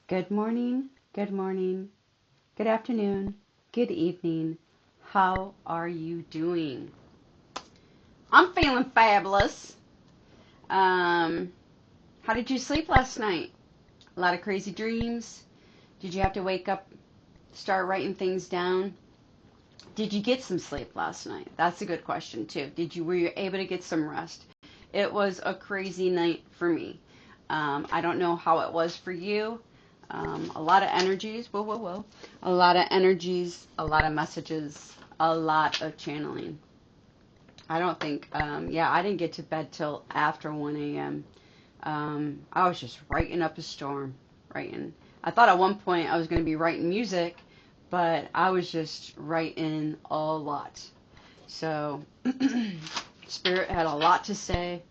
Good morning, good afternoon, good evening. How are you doing? I'm feeling fabulous. Um, how did you sleep last night? A lot of crazy dreams? Did you have to wake up, start writing things down? Did you get some sleep last night? That's a good question too. Were you able to get some rest? It was a crazy night for me. I don't know how it was for you. A lot of energies, whoa, whoa, whoa. A lot of energies, a lot of messages, a lot of channeling. I don't think, I didn't get to bed till after 1 a.m. I was just writing up a storm, writing. I thought at one point I was going to be writing music, but I was just writing a lot. So, Spirit had a lot to say.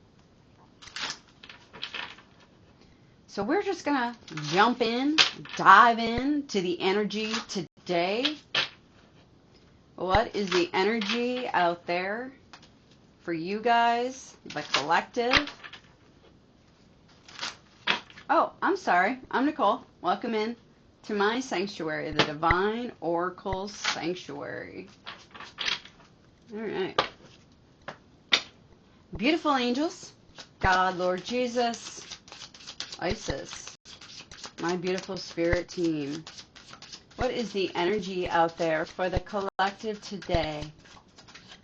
So we're just going to dive in to the energy today. What is the energy out there for you guys, the collective? Oh, I'm sorry. I'm Nicole. Welcome in to my sanctuary, the Divine Oracle Sanctuary. All right. Beautiful angels, God, Lord Jesus, Isis, my beautiful spirit team. What is the energy out there for the collective today?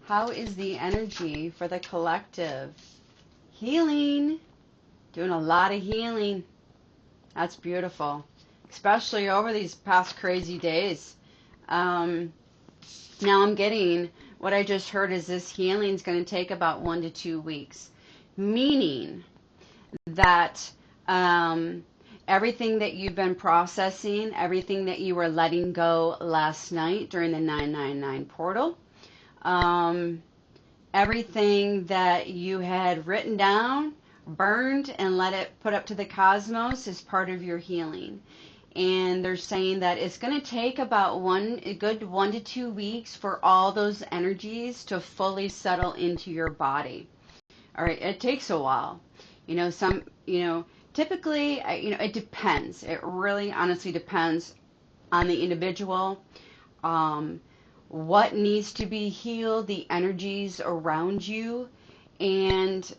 How is the energy for the collective? Healing. Doing a lot of healing. That's beautiful. Especially over these past crazy days. Now I'm getting, what I just heard is this healing is going to take about 1 to 2 weeks. Meaning that everything that you've been processing, everything that you were letting go last night during the 999 portal, everything that you had written down, burned, and let it put up to the cosmos is part of your healing. And they're saying that it's going to take about a good 1 to 2 weeks for all those energies to fully settle into your body. All right, it takes a while. Typically, it depends. It really honestly depends on the individual. What needs to be healed, the energies around you, and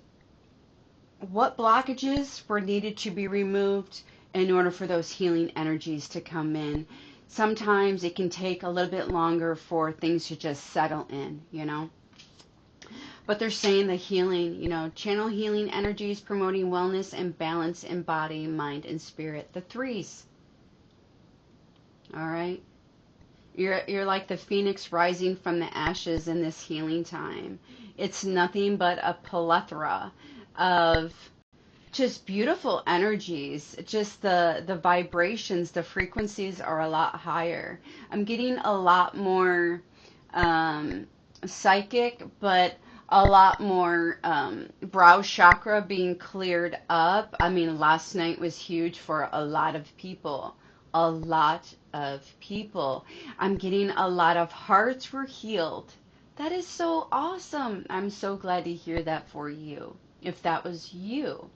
what blockages were needed to be removed in order for those healing energies to come in. Sometimes it can take a little bit longer for things to just settle in, But they're saying the healing, channel healing energies, promoting wellness and balance in body, mind, and spirit. The threes. All right. You're like the phoenix rising from the ashes in this healing time. It's nothing but a plethora of just beautiful energies. Just the vibrations, the frequencies are a lot higher. I'm getting a lot more psychic, but a lot more brow chakra being cleared up. I mean, last night was huge for a lot of people. A lot of people. I'm getting a lot of hearts were healed. That is so awesome. I'm so glad to hear that for you, if that was you.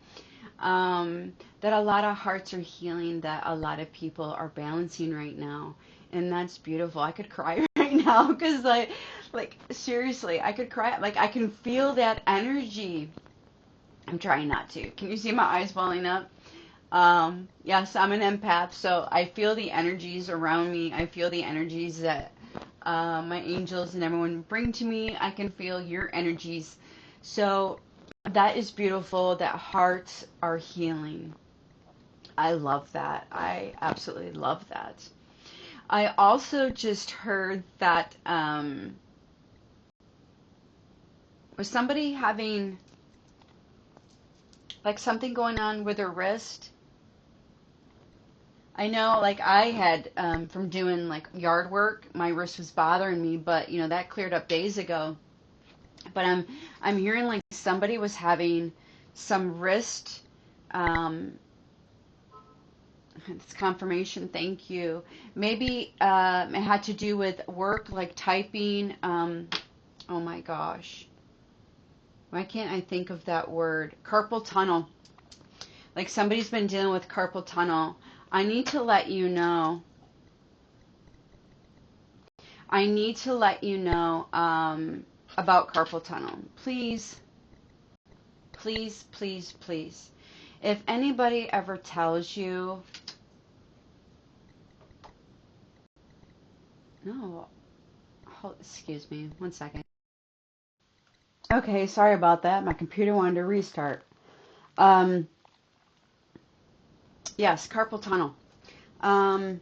That a lot of hearts are healing, that a lot of people are balancing right now. And that's beautiful. I could cry right now because like seriously, I could cry. Like I can feel that energy. I'm trying not to. Can you see my eyes welling up? Yes, I'm an empath, so I feel the energies around me. I feel the energies that my angels and everyone bring to me. I can feel your energies. So that is beautiful, that hearts are healing. I love that. I absolutely love that. I also just heard that was somebody having like something going on with their wrist. I know, like I had from doing like yard work, my wrist was bothering me, but that cleared up days ago. But I'm hearing like somebody was having some wrist. It's confirmation. Thank you. Maybe it had to do with work, like typing. Oh my gosh, why can't I think of that word? Carpal tunnel. Like somebody's been dealing with carpal tunnel. I need to let you know. I need to let you know about carpal tunnel. Please, please, please, please. If anybody ever tells you, no, hold, excuse me, one second. Okay, sorry about that. My computer wanted to restart. Um, yes, carpal tunnel. Um,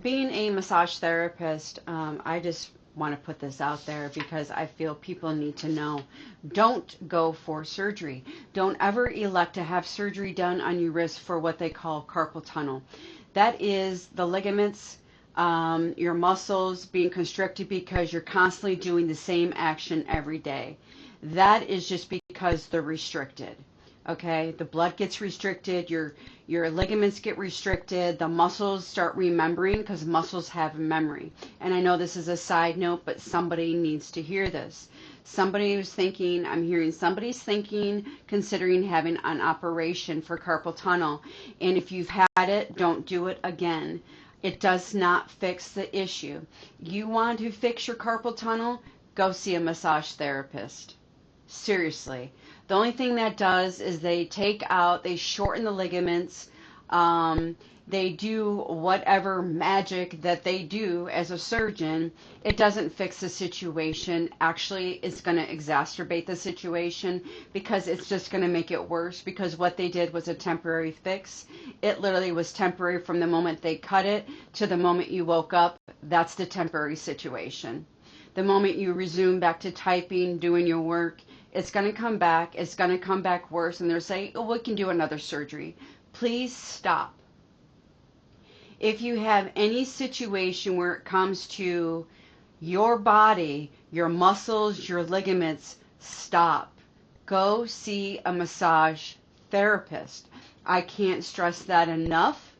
Being a massage therapist, I just want to put this out there because I feel people need to know. Don't go for surgery. Don't ever elect to have surgery done on your wrist for what they call carpal tunnel. That is the ligaments, your muscles being constricted because you're constantly doing the same action every day. That is just because they're restricted. Okay, the blood gets restricted, your ligaments get restricted, the muscles start remembering because muscles have memory. And I know this is a side note, but somebody needs to hear this. Somebody who's thinking, I'm hearing somebody's thinking, considering having an operation for carpal tunnel. And if you've had it, don't do it again. It does not fix the issue. You want to fix your carpal tunnel? Go see a massage therapist. Seriously. The only thing that does is they shorten the ligaments. They do whatever magic that they do as a surgeon. It doesn't fix the situation. Actually, it's going to exacerbate the situation because it's just going to make it worse because what they did was a temporary fix. It literally was temporary from the moment they cut it to the moment you woke up. That's the temporary situation. The moment you resume back to typing, doing your work, it's going to come back. It's going to come back worse. And they're saying, oh, we can do another surgery. Please stop. If you have any situation where it comes to your body, your muscles, your ligaments, stop. Go see a massage therapist. I can't stress that enough.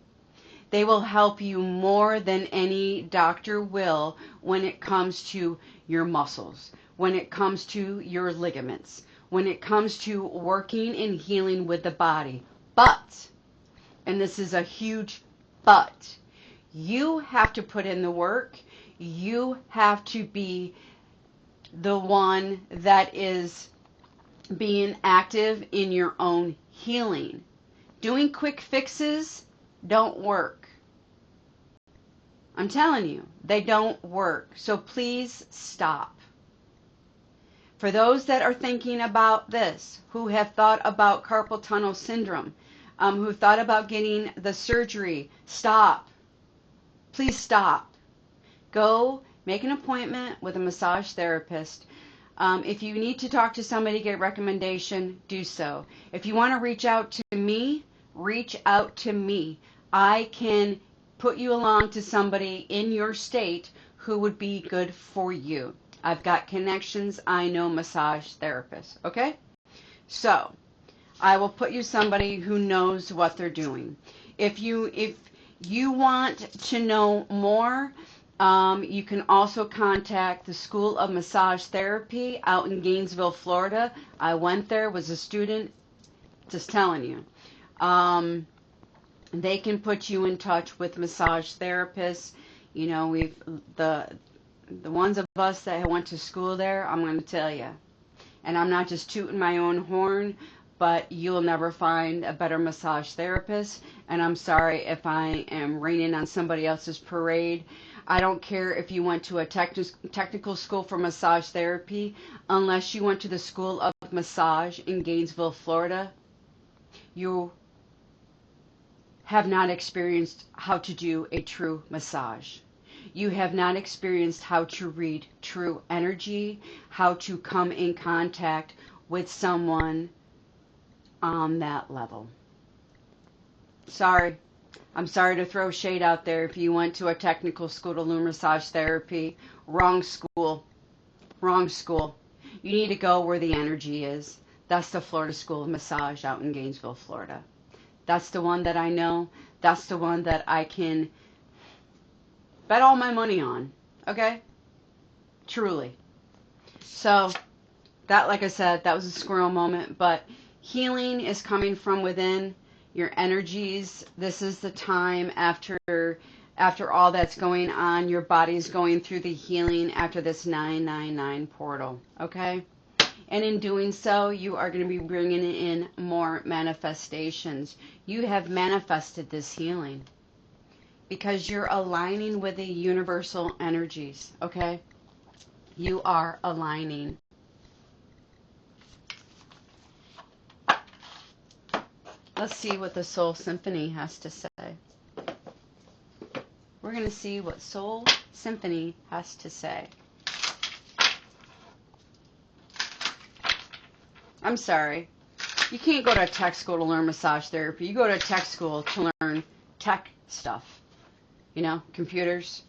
They will help you more than any doctor will when it comes to your muscles, when it comes to your ligaments, when it comes to working and healing with the body. But, and this is a huge but, you have to put in the work. You have to be the one that is being active in your own healing. Doing quick fixes don't work. I'm telling you, they don't work. So please stop. For those that are thinking about this, who have thought about carpal tunnel syndrome, who thought about getting the surgery, stop. Please stop. Go make an appointment with a massage therapist. If you need to talk to somebody, get a recommendation, do so. If you want to reach out to me, reach out to me. I can put you along to somebody in your state who would be good for you. I've got connections. I know massage therapists. Okay? So, I will put you somebody who knows what they're doing. If you want to know more, you can also contact the School of Massage Therapy out in Gainesville, Florida. I went there, was a student, just telling you. They can put you in touch with massage therapists. You know, the ones of us that went to school there, I'm going to tell you. And I'm not just tooting my own horn, but you'll never find a better massage therapist. And I'm sorry if I am raining on somebody else's parade. I don't care if you went to a technical school for massage therapy, unless you went to the School of Massage in Gainesville, Florida. You have not experienced how to do a true massage. You have not experienced how to read true energy, how to come in contact with someone on that level. Sorry. I'm sorry to throw shade out there if you went to a technical school to learn massage therapy. Wrong school. Wrong school. You need to go where the energy is. That's the Florida School of Massage out in Gainesville, Florida. That's the one that I know. That's the one that I can bet all my money on. Okay? Truly. So, that, like I said, that was a squirrel moment. But healing is coming from within. your energies. This is the time after all that's going on, your body's going through the healing after this 999 portal, okay? And in doing so, you are going to be bringing in more manifestations. You have manifested this healing because you're aligning with the universal energies, okay? You are aligning. Let's see what the Soul Symphony has to say. We're going to see what Soul Symphony has to say. I'm sorry. You can't go to a tech school to learn massage therapy. You go to a tech school to learn tech stuff. You know, computers,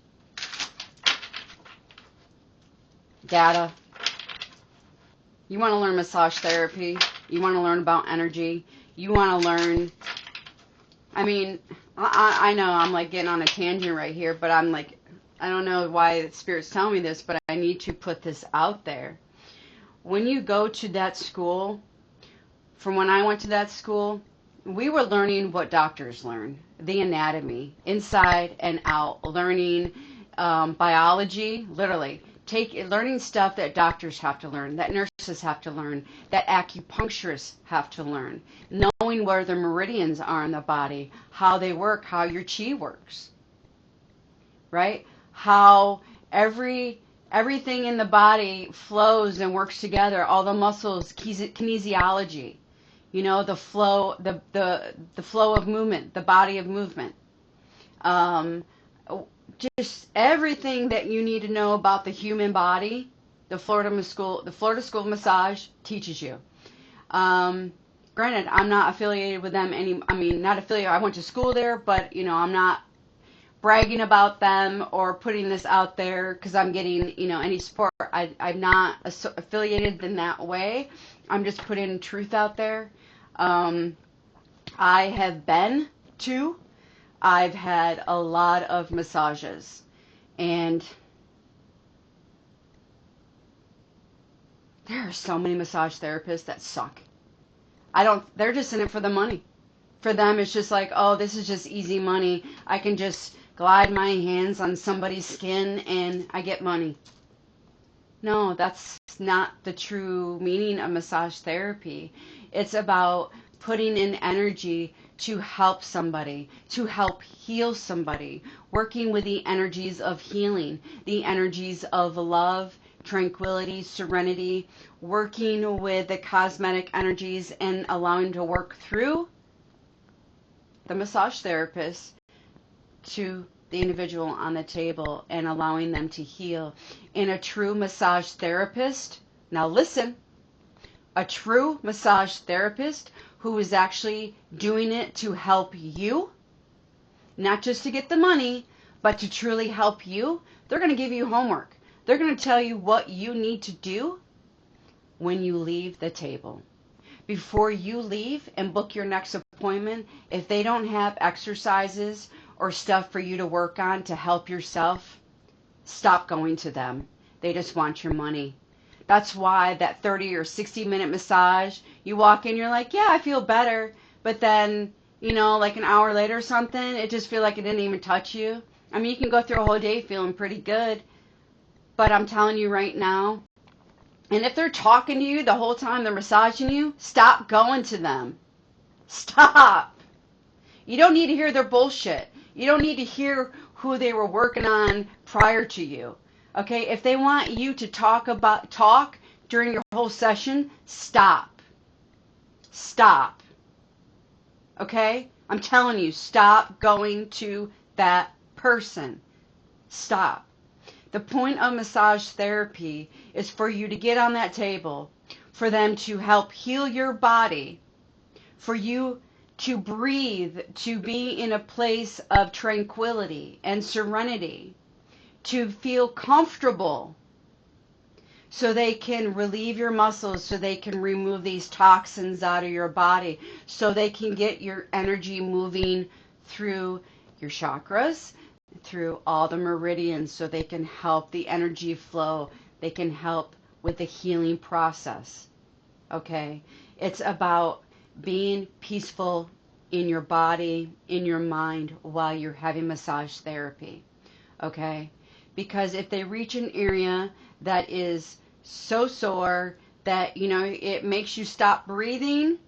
data. You want to learn massage therapy. You want to learn about energy. You want to learn, I mean, I know I'm like getting on a tangent right here, but I'm like, I don't know why the Spirit's telling me this, but I need to put this out there. When you go to that school, from when I went to that school, we were learning what doctors learn, the anatomy, inside and out, learning biology, literally. Learning stuff that doctors have to learn, that nurses have to learn, that acupuncturists have to learn, knowing where the meridians are in the body, how they work, how your chi works, right? How everything in the body flows and works together, all the muscles, kinesiology, you know, the flow, the flow of movement, the body of movement. Just everything that you need to know about the human body, the Florida School of Massage teaches you. Granted, I'm not affiliated with them not affiliated. I went to school there, but you know, I'm not bragging about them or putting this out there because I'm getting, you know, any support. I'm not affiliated in that way. I'm just putting truth out there. I have been to. I've had a lot of massages, and there are so many massage therapists that suck. They're just in it for the money. For them, it's just like, oh, this is just easy money. I can just glide my hands on somebody's skin and I get money. No, that's not the true meaning of massage therapy. It's about putting in energy to help somebody, to help heal somebody, working with the energies of healing, the energies of love, tranquility, serenity, working with the cosmetic energies and allowing to work through the massage therapist to the individual on the table and allowing them to heal. And a true massage therapist, now listen, a true massage therapist who is actually doing it to help you, not just to get the money, but to truly help you, they're going to give you homework. They're going to tell you what you need to do when you leave the table. Before you leave and book your next appointment, if they don't have exercises or stuff for you to work on to help yourself, stop going to them. They just want your money. That's why that 30 or 60-minute massage, you walk in, you're like, yeah, I feel better. But then, you know, like an hour later or something, it just feels like it didn't even touch you. I mean, you can go through a whole day feeling pretty good. But I'm telling you right now, and if they're talking to you the whole time they're massaging you, stop going to them. Stop. You don't need to hear their bullshit. You don't need to hear who they were working on prior to you. Okay? If they want you to talk during your whole session, stop. Stop. Okay? I'm telling you, stop going to that person. Stop. The point of massage therapy is for you to get on that table, for them to help heal your body, for you to breathe, to be in a place of tranquility and serenity, to feel comfortable so they can relieve your muscles, so they can remove these toxins out of your body, so they can get your energy moving through your chakras, through all the meridians, so they can help the energy flow. They can help with the healing process. Okay? It's about being peaceful in your body, in your mind while you're having massage therapy. Okay? Because if they reach an area that is so sore that, it makes you stop breathing,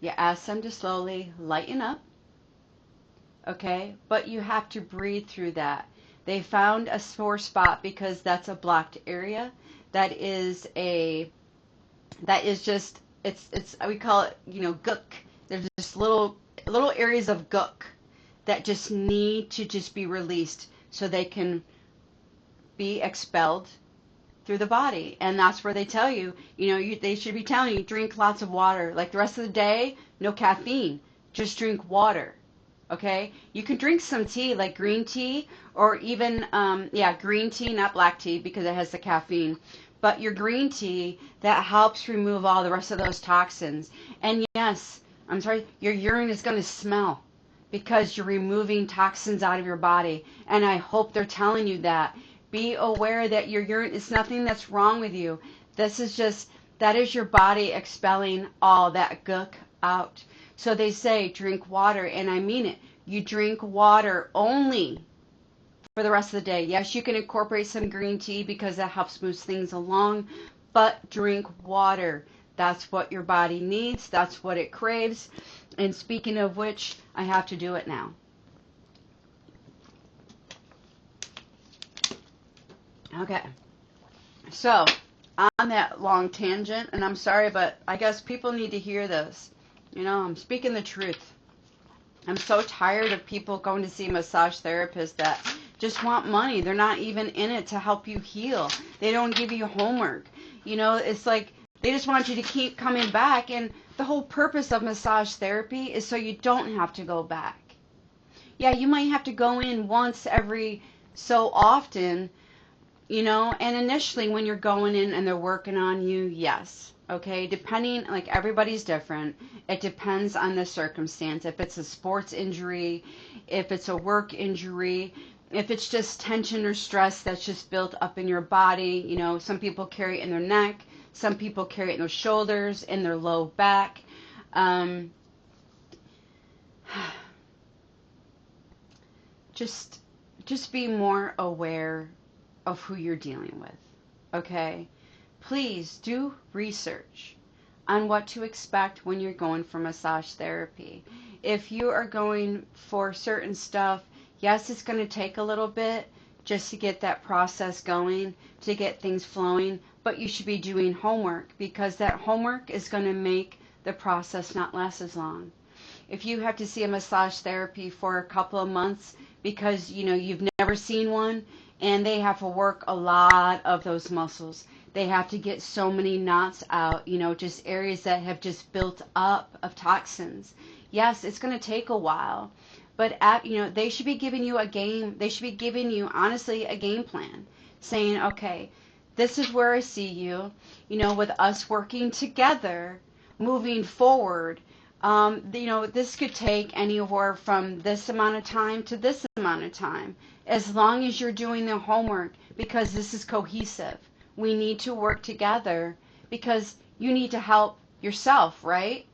you ask them to slowly lighten up. Okay? But you have to breathe through that. They found a sore spot because that's a blocked area. That is just, it's we call it, gook. There's just little areas of gook that just need to just be released so they can be expelled through the body. And that's where they tell you, they should be telling you, drink lots of water. Like the rest of the day, no caffeine. Just drink water. Okay? You can drink some tea, like green tea, or even, green tea, not black tea, because it has the caffeine. But your green tea, that helps remove all the rest of those toxins. And yes, I'm sorry, your urine is going to smell because you're removing toxins out of your body. And I hope they're telling you that. Be aware that your urine is nothing that's wrong with you. That is your body expelling all that gook out. So they say drink water, and I mean it. You drink water only for the rest of the day. Yes, you can incorporate some green tea because that helps move things along, but drink water. That's what your body needs. That's what it craves. And speaking of which, I have to do it now. Okay. So, on that long tangent, and I'm sorry, but I guess people need to hear this. I'm speaking the truth. I'm so tired of people going to see massage therapists that just want money. They're not even in it to help you heal. They don't give you homework. It's like they just want you to keep coming back. And the whole purpose of massage therapy is so you don't have to go back. Yeah, you might have to go in once every so often, and initially when you're going in and they're working on you, yes. Okay, depending, like everybody's different. It depends on the circumstance. If it's a sports injury, if it's a work injury, if it's just tension or stress that's just built up in your body. Some people carry it in their neck. Some people carry it in their shoulders, in their low back. Just be more aware of who you're dealing with. Okay? Please do research on what to expect when you're going for massage therapy. If you are going for certain stuff, yes, it's going to take a little bit just to get that process going, to get things flowing, but you should be doing homework because that homework is going to make the process not last as long. If you have to see a massage therapy for a couple of months because you've never seen one, and they have to work a lot of those muscles. They have to get so many knots out, just areas that have just built up of toxins. Yes, it's going to take a while, but they should be giving you they should be giving you, honestly, a game plan, saying, okay, this is where I see you, with us working together, moving forward. This could take anywhere from this amount of time to this amount of time, as long as you're doing the homework, because this is cohesive. We need to work together because you need to help yourself, right?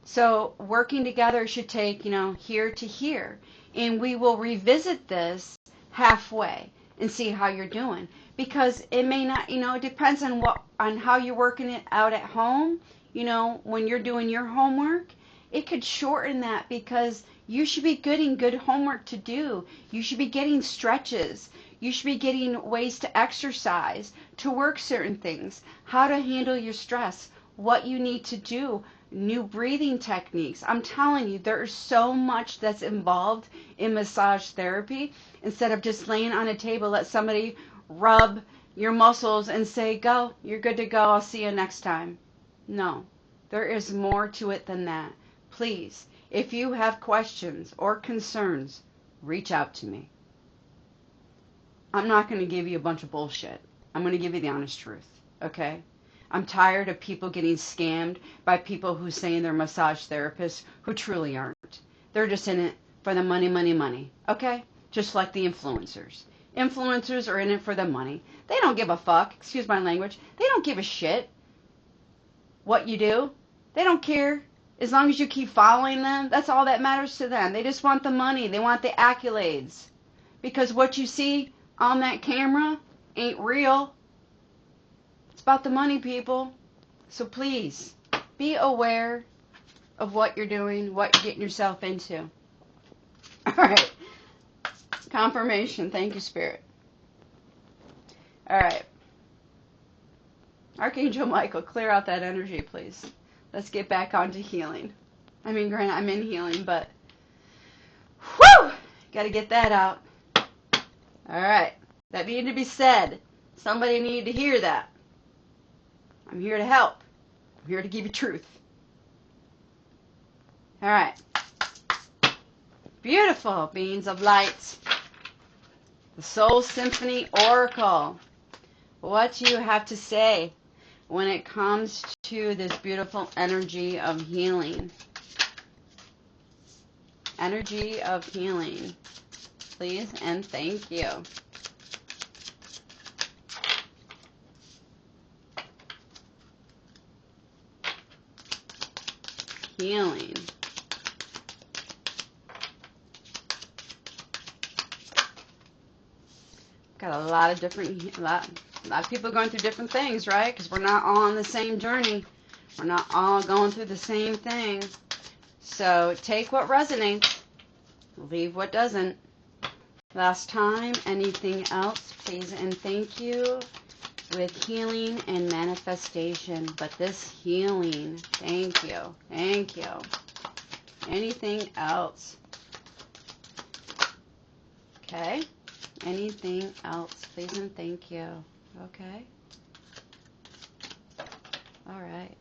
So working together should take, here to here. And we will revisit this halfway and see how you're doing. Because it may not, it depends on how you're working it out at home. When you're doing your homework, it could shorten that because you should be getting good homework to do. You should be getting stretches. You should be getting ways to exercise, to work certain things, how to handle your stress, what you need to do, new breathing techniques. I'm telling you, there is so much that's involved in massage therapy. Instead of just laying on a table, let somebody rub your muscles and say, go, you're good to go, I'll see you next time. No, there is more to it than that. Please, if you have questions or concerns, reach out to me. I'm not going to give you a bunch of bullshit. I'm going to give you the honest truth, okay? I'm tired of people getting scammed by people who say they're massage therapists who truly aren't. They're just in it for the money, money, money, okay? Just like the influencers. Influencers are in it for the money. They don't give a fuck, excuse my language. They don't give a shit what you do. They don't care As long as you keep following them, that's all that matters to them. They just want the money. They want the accolades. Because what you see on that camera ain't real. It's about the money, people. So please, be aware of what you're doing, what you're getting yourself into. All right. Confirmation. Thank you, Spirit. All right. Archangel Michael, clear out that energy, please. Let's get back onto healing. I mean, granted, I'm in healing, but whew, got to get that out. All right. That needed to be said. Somebody needed to hear that. I'm here to help. I'm here to give you truth. All right. Beautiful beings of light. The Soul Symphony Oracle. What do you have to say when it comes to this beautiful energy of healing? Energy of healing. Please and thank you. Healing. Got a lot of different, a lot of people going through different things, right? Because we're not all on the same journey. We're not all going through the same thing. So take what resonates, leave what doesn't. Last time, anything else, please and thank you. With healing and manifestation, but this healing, thank you, thank you. Anything else? Okay. Anything else, please and thank you. Okay. All right.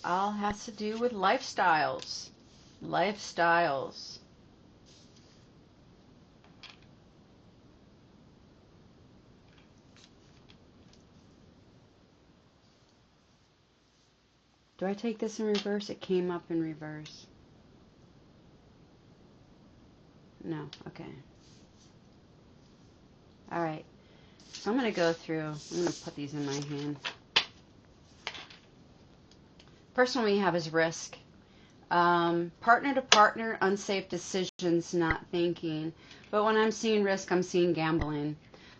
All has to do with lifestyles. Lifestyles. Do I take this in reverse? It came up in reverse. No, okay. All right. So I'm going to go through, I'm going to put these in my hand. First one we have is risk. Partner to partner, unsafe decisions, not thinking. But when I'm seeing risk, I'm seeing gambling.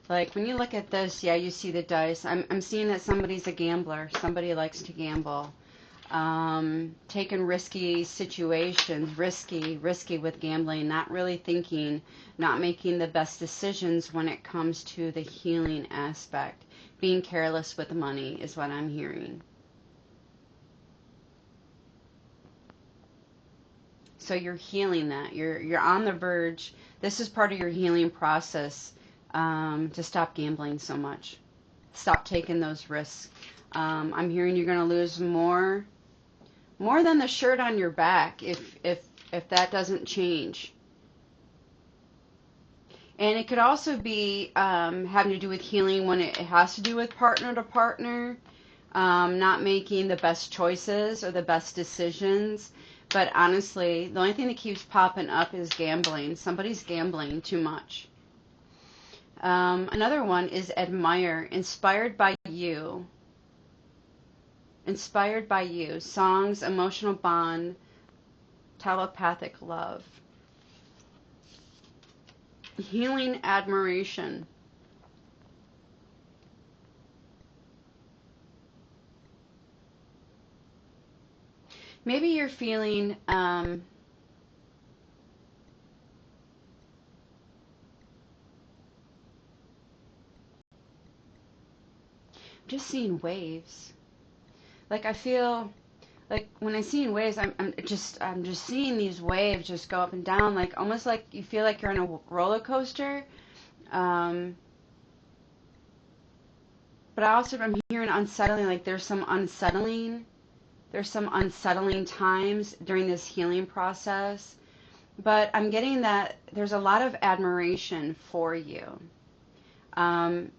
Like when you look at this, yeah, you see the dice. I'm seeing that somebody's a gambler. Somebody likes to gamble. Taking risky situations, risky with gambling, not really thinking, not making the best decisions when it comes to the healing aspect. Being careless with money is what I'm hearing. So you're healing that. You're on the verge. This is part of your healing process, to stop gambling so much. Stop taking those risks. I'm hearing you're going to lose more than the shirt on your back if that doesn't change. And it could also be having to do with healing when it has to do with partner to partner, not making the best choices or the best decisions. But honestly, the only thing that keeps popping up is gambling. Somebody's gambling too much. Another one is admire, inspired by you. Inspired by you. Songs, emotional bond, telepathic love. Healing admiration. Maybe you're feeling just seeing waves. Like I feel like when I see waves, I'm just seeing these waves just go up and down, like almost like you feel like you're on a roller coaster. But I also am hearing unsettling, like there's some unsettling times during this healing process. But I'm getting that there's a lot of admiration for you.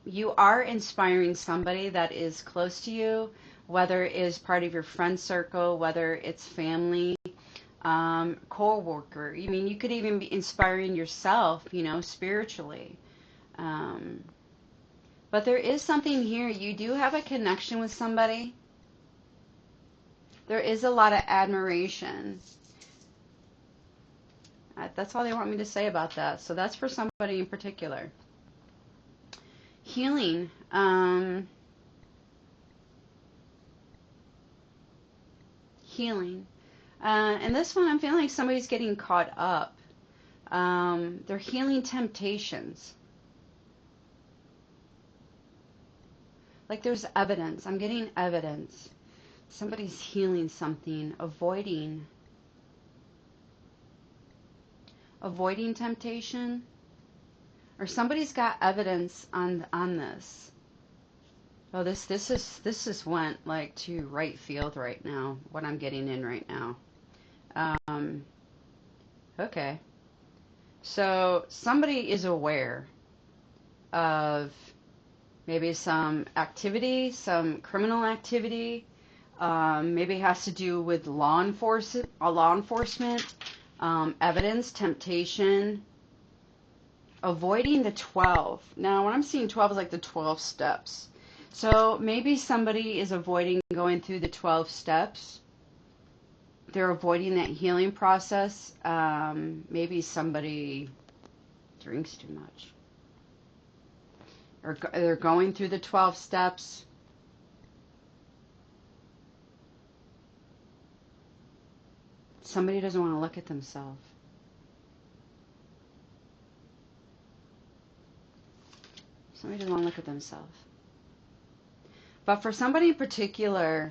You are inspiring somebody that is close to you, whether it is part of your friend circle, whether it's family, co-worker. I mean, you could even be inspiring yourself, spiritually. But there is something here. You do have a connection with somebody. There is a lot of admiration. That's all they want me to say about that. So that's for somebody in particular. Healing. Healing. And this one, I'm feeling like somebody's getting caught up. They're healing temptations. Like there's evidence. I'm getting evidence. Somebody's healing something, avoiding temptation, or somebody's got evidence on this. Oh, this is went like to right field right now. What I'm getting in right now. Okay. So somebody is aware of maybe some activity, some criminal activity. Maybe it has to do with law enforcement, evidence, temptation, avoiding the 12. Now, when I'm seeing 12 is like the 12 steps. So maybe somebody is avoiding going through the 12 steps. They're avoiding that healing process. Maybe somebody drinks too much. Or they're going through the 12 steps. Somebody doesn't want to look at themselves. Somebody doesn't want to look at themselves. But for somebody in particular,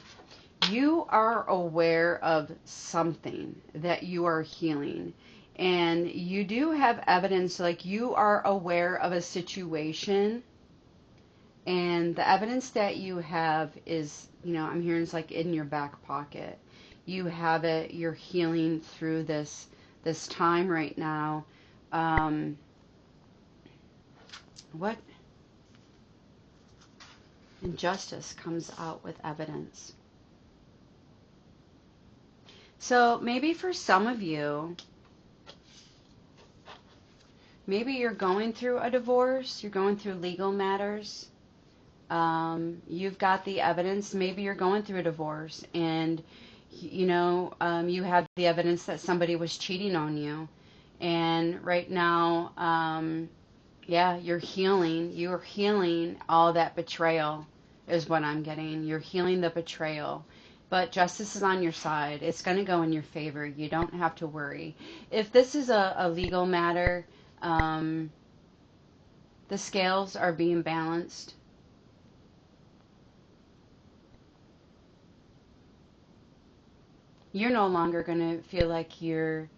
you are aware of something that you are healing. And you do have evidence, like you are aware of a situation. And the evidence that you have is, I'm hearing it's like in your back pocket. You have it, you're healing through this time right now. What injustice comes out with evidence? So maybe for some of you, maybe you're going through a divorce, you're going through legal matters. You've got the evidence. Maybe you're going through a divorce and you have the evidence that somebody was cheating on you. And right now, you're healing all that betrayal is what I'm getting. You're healing the betrayal. But justice is on your side. It's going to go in your favor. You don't have to worry. If this is a legal matter, the scales are being balanced. You're no longer going to feel like you're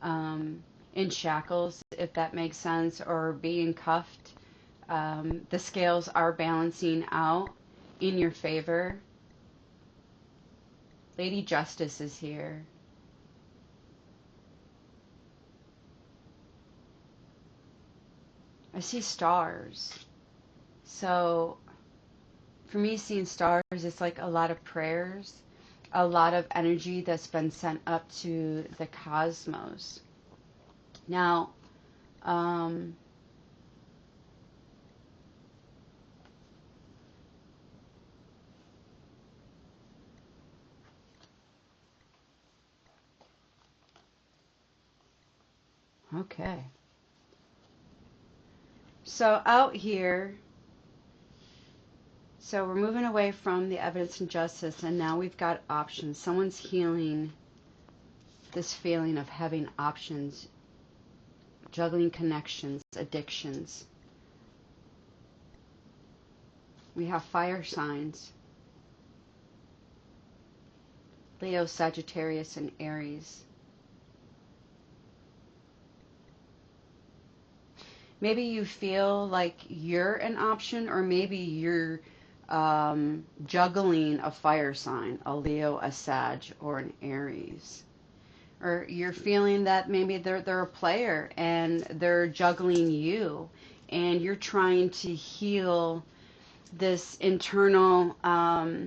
in shackles, if that makes sense, or being cuffed. The scales are balancing out in your favor. Lady Justice is here. I see stars. So for me, seeing stars, it's like a lot of prayers, a lot of energy that's been sent up to the cosmos. Now, okay. So out here, so we're moving away from the evidence and justice, and now we've got options. Someone's healing this feeling of having options, juggling connections, addictions. We have fire signs. Leo, Sagittarius, and Aries. Maybe you feel like you're an option, or maybe you're juggling a fire sign, a Leo, a Sag, or an Aries. Or you're feeling that maybe they're a player and they're juggling you, and you're trying to heal this internal, I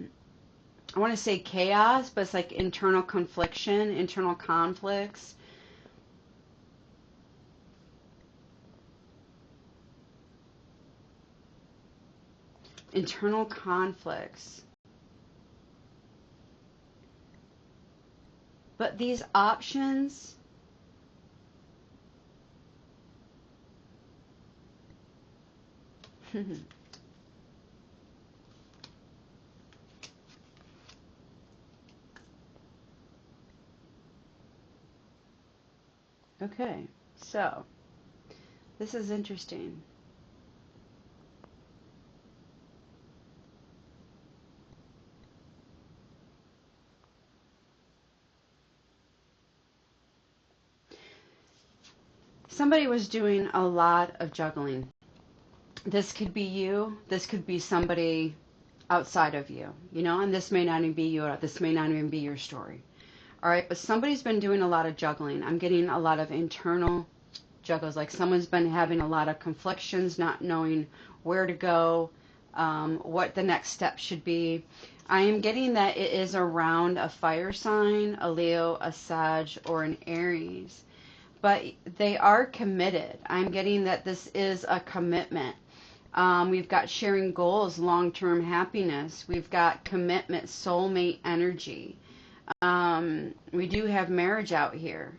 want to say chaos, but it's like internal confliction, internal conflicts. Internal conflicts. But these options, okay, so this is interesting. Somebody was doing a lot of juggling. This could be you, this could be somebody outside of you, and this may not even be you, or this may not even be your story. All right, but somebody's been doing a lot of juggling. I'm getting a lot of internal juggles, like someone's been having a lot of conflictions, not knowing where to go, what the next step should be. I am getting that it is around a fire sign, a Leo, a Sag, or an Aries. But they are committed. I'm getting that this is a commitment. We've got sharing goals, long-term happiness. We've got commitment, soulmate energy. We do have marriage out here.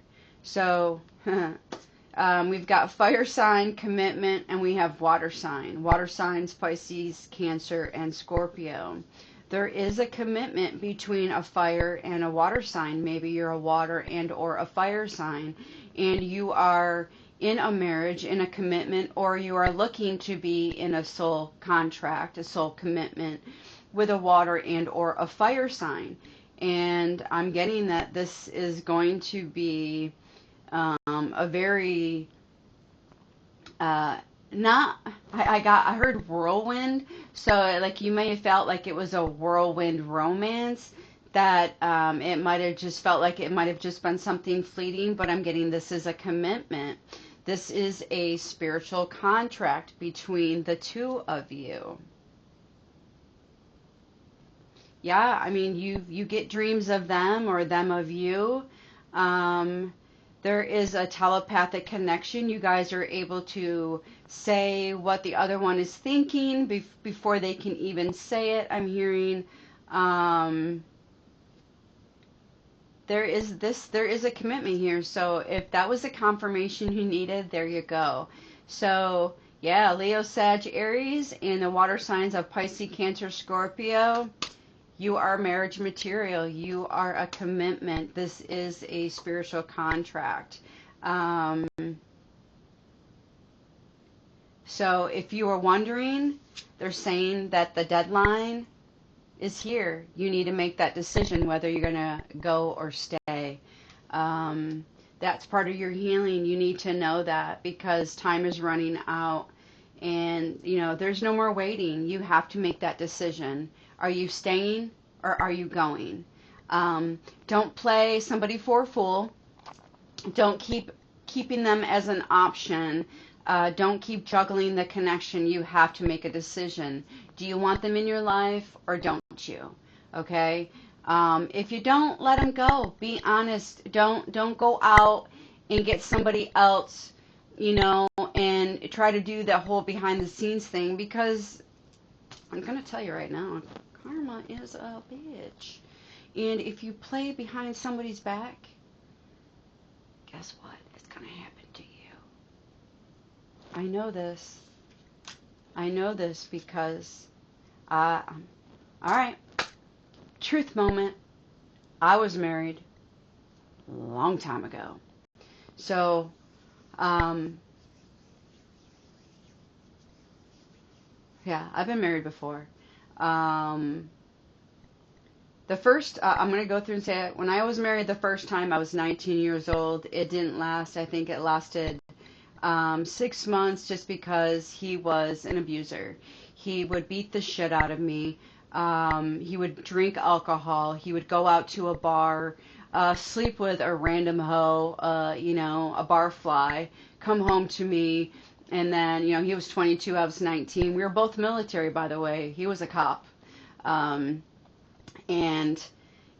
So we've got fire sign, commitment, and we have water sign. Water signs, Pisces, Cancer, and Scorpio. There is a commitment between a fire and a water sign. Maybe you're a water and or a fire sign, and you are in a marriage, in a commitment, or you are looking to be in a soul contract, a soul commitment with a water and or a fire sign. And I'm getting that this is going to be a very not I heard whirlwind, so like you may have felt like it was a whirlwind romance, that it might have just felt like it might have just been something fleeting, but I'm getting this is a commitment. This is a spiritual contract between the two of you. Yeah, I mean, you get dreams of them or them of you. Um, there is a telepathic connection. You guys are able to say what the other one is thinking before they can even say it. I'm hearing um, there is a commitment here. So if that was the confirmation you needed, there you go. So yeah, Leo, Sag, Aries, and the water signs of Pisces, Cancer, Scorpio. You are marriage material. You are a commitment. This is a spiritual contract. Um, so if you were wondering, they're saying that the deadline is here. You need to make that decision whether you're going to go or stay. That's part of your healing. You need to know that because time is running out, and there's no more waiting. You have to make that decision. Are you staying or are you going? Don't play somebody for a fool. Don't keep keeping them as an option. Don't keep juggling the connection. You have to make a decision. Do you want them in your life or don't you? Okay. If you don't, let them go. Be honest. Don't go out and get somebody else, and try to do that whole behind the scenes thing, because I'm gonna tell you right now, karma is a bitch. And if you play behind somebody's back, guess what? It's gonna happen to you. I know this. I know this because all right. Truth moment. I was married a long time ago. So, yeah, I've been married before. Um, the first, I'm going to go through and say it. When I was married the first time, I was 19 years old. It didn't last. I think it lasted 6 months, just because he was an abuser. He would beat the shit out of me. He would drink alcohol. He would go out to a bar, sleep with a random hoe, a barfly, come home to me. And then, he was 22, I was 19. We were both military, by the way. He was a cop. And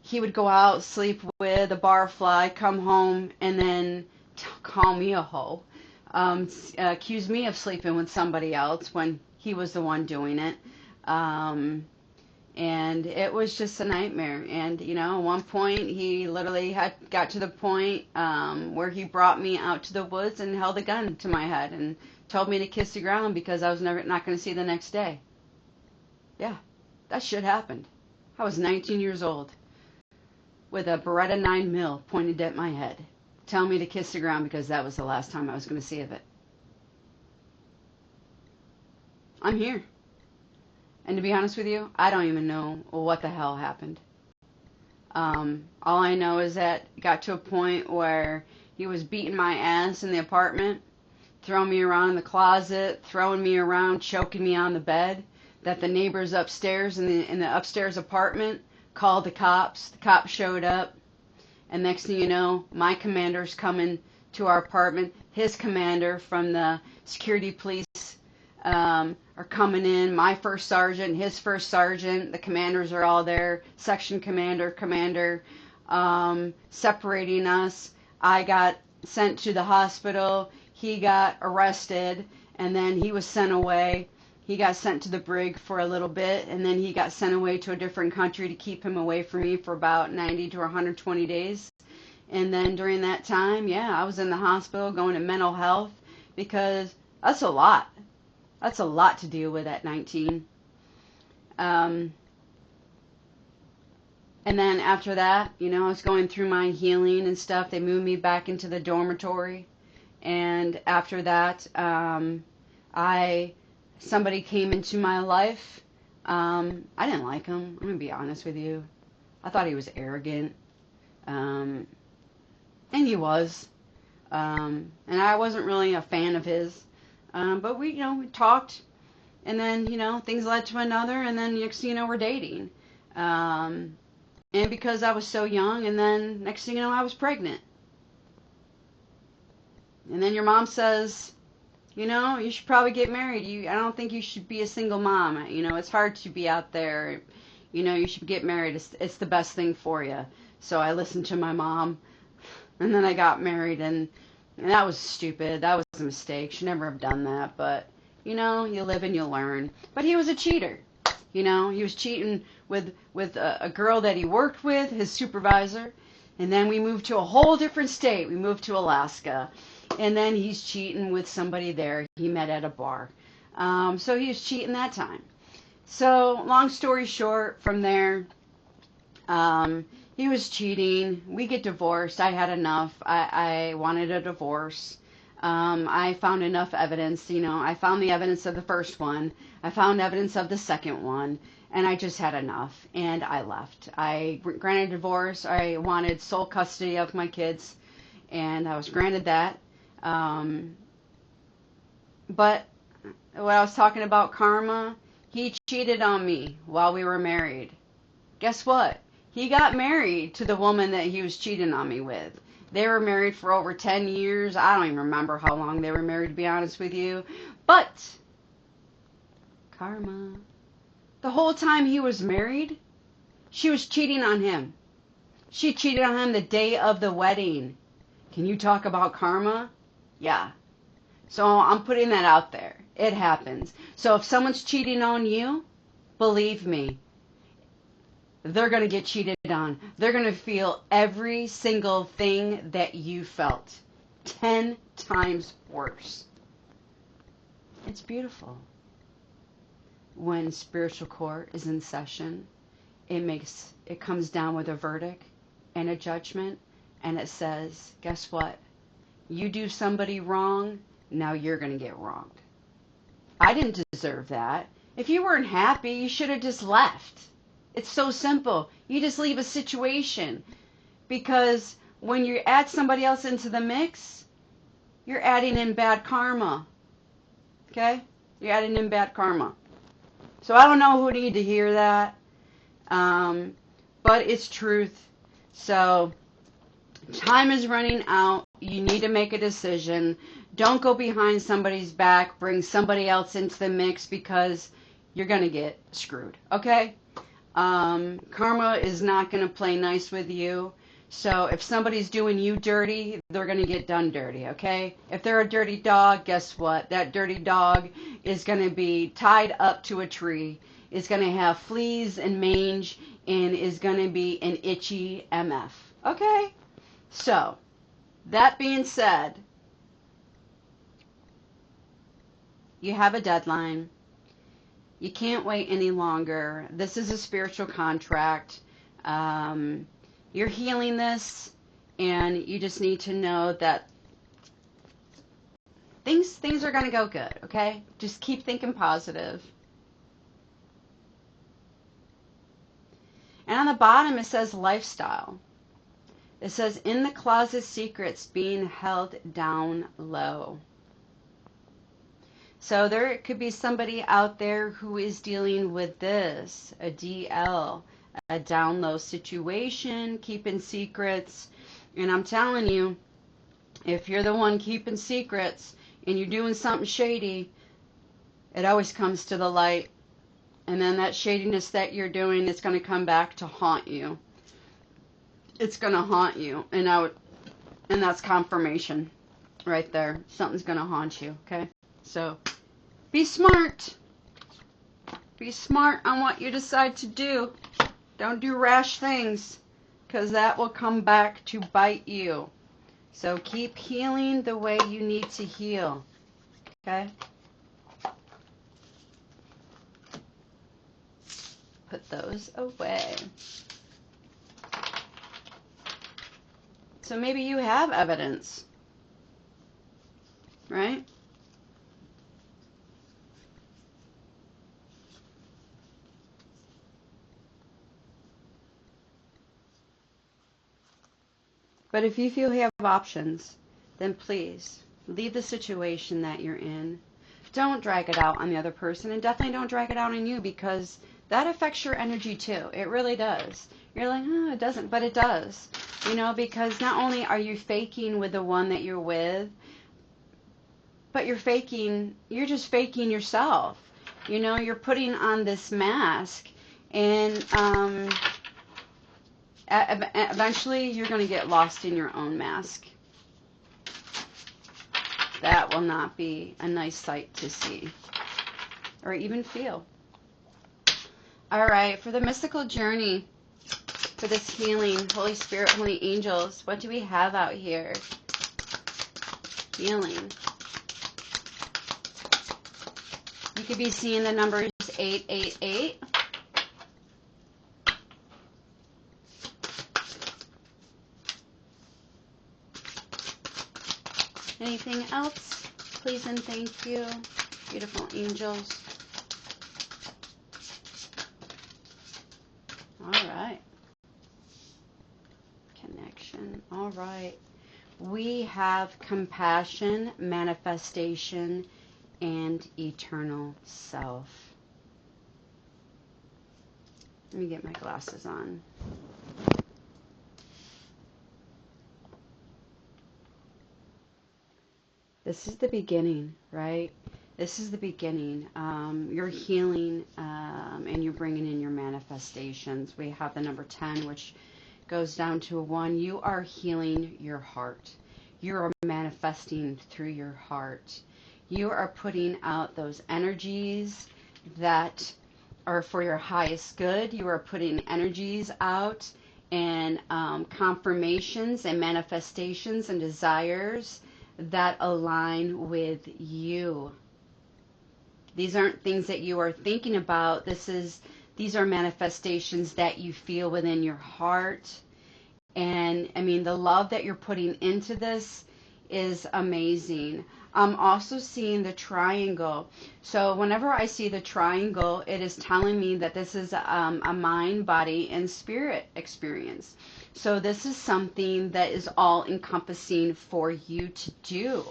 he would go out, sleep with a barfly, come home, and then call me a hoe. Accuse me of sleeping with somebody else when he was the one doing it. And it was just a nightmare. And, you know, at one point he literally had got to the point where he brought me out to the woods and held a gun to my head and told me to kiss the ground because I was never not going to see the next day. Yeah, that shit happened. I was 19 years old with a Beretta 9mm pointed at my head, telling me to kiss the ground because that was the last time I was going to see of it. I'm here. And to be honest with you, I don't even know what the hell happened. All I know is that it got to a point where he was beating my ass in the apartment, throwing me around in the closet, throwing me around, choking me on the bed, that the neighbors upstairs in the upstairs apartment called the cops. The cops showed up, and next thing you know, my commander's coming to our apartment. His commander from the security police are coming in. My first sergeant, his first sergeant, the commanders are all there. Section commander, separating us. I got sent to the hospital. He got arrested, and then he was sent away. He got sent to the brig for a little bit, and then he got sent away to a different country to keep him away from me for about 90 to 120 days. And then during that time, yeah, I was in the hospital going to mental health because that's a lot. That's a lot to deal with at 19. And then after that, you know, I was going through my healing and stuff. They moved me back into the dormitory. And after that, somebody came into my life. I didn't like him. I'm going to be honest with you. I thought he was arrogant. And he was. And I wasn't really a fan of his. But we talked, and then, things led to another, and then next thing you know, we're dating. And because I was so young, and then next thing you know, I was pregnant. And then your mom says, you should probably get married. I don't think you should be a single mom. It's hard to be out there. You should get married. It's the best thing for you. So I listened to my mom, and then I got married, and that was stupid. That was a mistake. Should never have done that. But, you live and you learn. But he was a cheater. He was cheating with a girl that he worked with, his supervisor. And then we moved to a whole different state. We moved to Alaska. And then he's cheating with somebody there he met at a bar. So he was cheating that time. So long story short, from there, he was cheating. We get divorced. I had enough. I wanted a divorce. I found enough evidence. I found the evidence of the first one. I found evidence of the second one. And I just had enough. And I left. I granted divorce. I wanted sole custody of my kids. And I was granted that. But when I was talking about karma, he cheated on me while we were married. Guess what? He got married to the woman that he was cheating on me with. They were married for over 10 years. I don't even remember how long they were married, to be honest with you. But, karma. The whole time he was married, she was cheating on him. She cheated on him the day of the wedding. Can you talk about karma? Yeah. So I'm putting that out there. It happens. So if someone's cheating on you, believe me, they're going to get cheated on. They're going to feel every single thing that you felt. 10 times worse. It's beautiful. When spiritual court is in session, it comes down with a verdict and a judgment, and it says, guess what? You do somebody wrong, now you're going to get wronged. I didn't deserve that. If you weren't happy, you should have just left. It's so simple. You just leave a situation. Because when you add somebody else into the mix, you're adding in bad karma. Okay? You're adding in bad karma. So I don't know who needed to hear that. But it's truth. So time is running out. You need to make a decision. Don't go behind somebody's back. Bring somebody else into the mix because you're going to get screwed. Okay? Karma is not going to play nice with you. So if somebody's doing you dirty, they're going to get done dirty, okay? If they're a dirty dog, guess what? That dirty dog is going to be tied up to a tree, is going to have fleas and mange and is going to be an itchy MF. Okay? So, that being said, you have a deadline. You can't wait any longer. This is a spiritual contract. You're healing this, and you just need to know that things are going to go good, okay? Just keep thinking positive. And on the bottom, it says lifestyle. It says, in the closet secrets being held down low. So there could be somebody out there who is dealing with this, a DL, a down low situation, keeping secrets. And I'm telling you, if you're the one keeping secrets and you're doing something shady, it always comes to the light. And then that shadiness that you're doing is going to come back to haunt you. It's going to haunt you. And that's confirmation right there. Something's going to haunt you, okay? So be smart. Be smart on what you decide to do. Don't do rash things, because that will come back to bite you. So keep healing the way you need to heal, okay? Put those away. So maybe you have evidence, right? But if you feel you have options, then please leave the situation that you're in. Don't drag it out on the other person, and definitely don't drag it out on you, because that affects your energy too. It really does. You're like, oh, it doesn't, but it does. You know, because not only are you faking with the one that you're with, but you're just faking yourself. You know, you're putting on this mask, and eventually you're going to get lost in your own mask. That will not be a nice sight to see or even feel. All right, for the mystical journey, for this healing, Holy Spirit, Holy Angels, what do we have out here? Healing. You could be seeing the numbers 888. Anything else? Please and thank you, beautiful angels. All right. Connection. All right. We have compassion, manifestation, and eternal self. Let me get my glasses on. This is the beginning, right? This is the beginning. You're healing, and you're bringing in your manifestations. We have the number 10, which goes down to a 1. You are healing your heart. You are manifesting through your heart. You are putting out those energies that are for your highest good. You are putting energies out and confirmations and manifestations and desires that align with you. These aren't things that you are thinking about. These are manifestations that you feel within your heart. And I mean, the love that you're putting into this is amazing. I'm also seeing the triangle. So whenever I see the triangle, it is telling me that this is a mind, body, and spirit experience. So this is something that is all encompassing for you to do.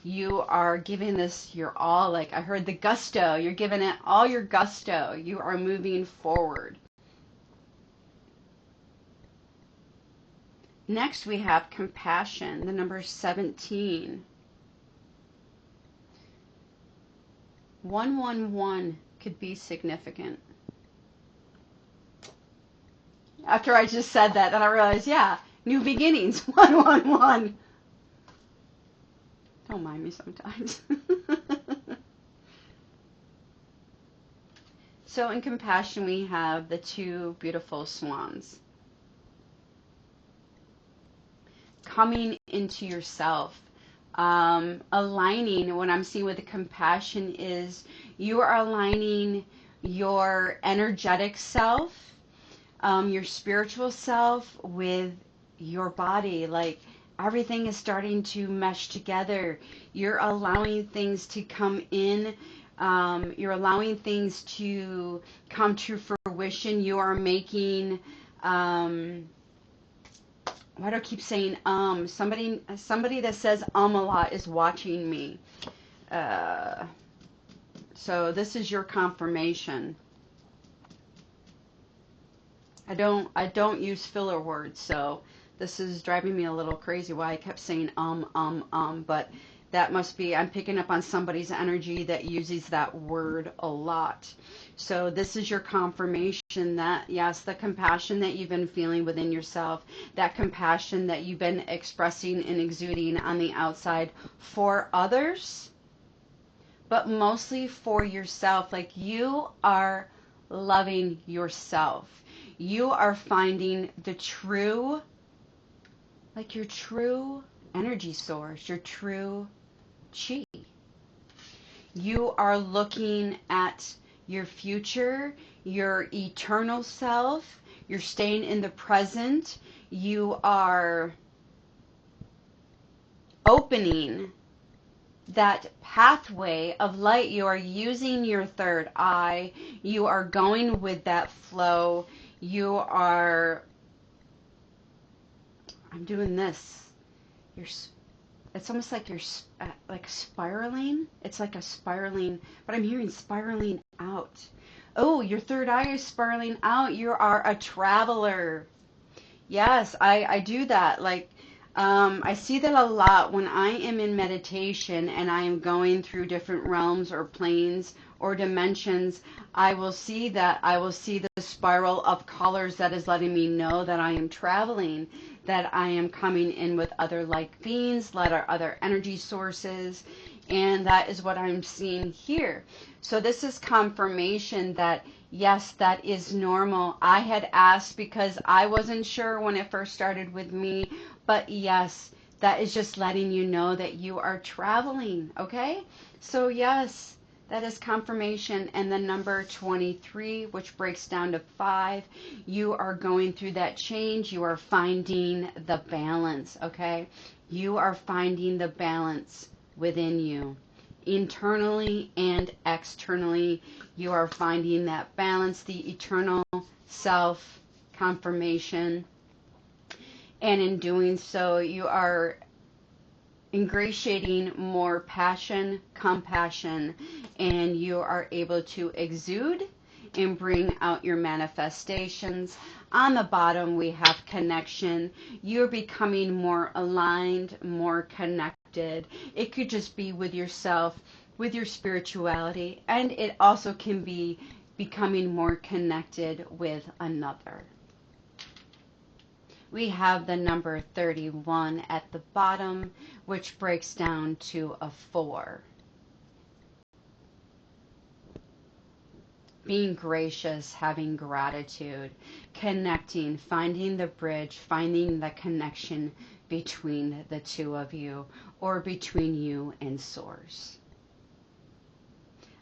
You are giving this your all. Like I heard the gusto. You're giving it all your gusto. You are moving forward. Next we have compassion, the number 17. 111 could be significant. After I just said that, then I realized, yeah, new beginnings, 111. Don't mind me sometimes. So in compassion, we have the two beautiful swans coming into yourself. Aligning, what I'm seeing with the compassion is you are aligning your energetic self, your spiritual self with your body. Like everything is starting to mesh together. You're allowing things to come in. You're allowing things to come to fruition. You are making, why do I keep saying somebody that says a lot is watching me. Uh, so this is your confirmation. I don't use filler words, so this is driving me a little crazy why I kept saying but that must be, I'm picking up on somebody's energy that uses that word a lot. So this is your confirmation that yes, the compassion that you've been feeling within yourself, that compassion that you've been expressing and exuding on the outside for others, but mostly for yourself. Like you are loving yourself. You are finding the true, like your true energy source, your true chi. You are looking at your future, your eternal self. You're staying in the present. You are opening that pathway of light. You are using your third eye. You are going with that flow. You are, I'm doing this. You're, it's almost like you're like spiraling. It's like a spiraling, but I'm hearing spiraling out. Oh, your third eye is spiraling out. You are a traveler. Yes, I do that. Like, I see that a lot when I am in meditation and I am going through different realms or planes or dimensions. I will see the spiral of colors that is letting me know that I am traveling, that I am coming in with other like beings, other energy sources, and that is what I'm seeing here. So this is confirmation that yes, that is normal. I had asked because I wasn't sure when it first started with me, but yes, that is just letting you know that you are traveling, okay? So yes, that is confirmation. And the number 23, which breaks down to 5, you are going through that change. You are finding the balance, okay? You are finding the balance within you. Internally and externally, you are finding that balance, the eternal self confirmation. And in doing so, you are ingratiating more passion, compassion, and you are able to exude and bring out your manifestations. On the bottom, we have connection. You're becoming more aligned, more connected. It could just be with yourself, with your spirituality, and it also can be becoming more connected with another. We have the number 31 at the bottom, which breaks down to a 4. Being gracious, having gratitude, connecting, finding the bridge, finding the connection between the two of you or between you and Source.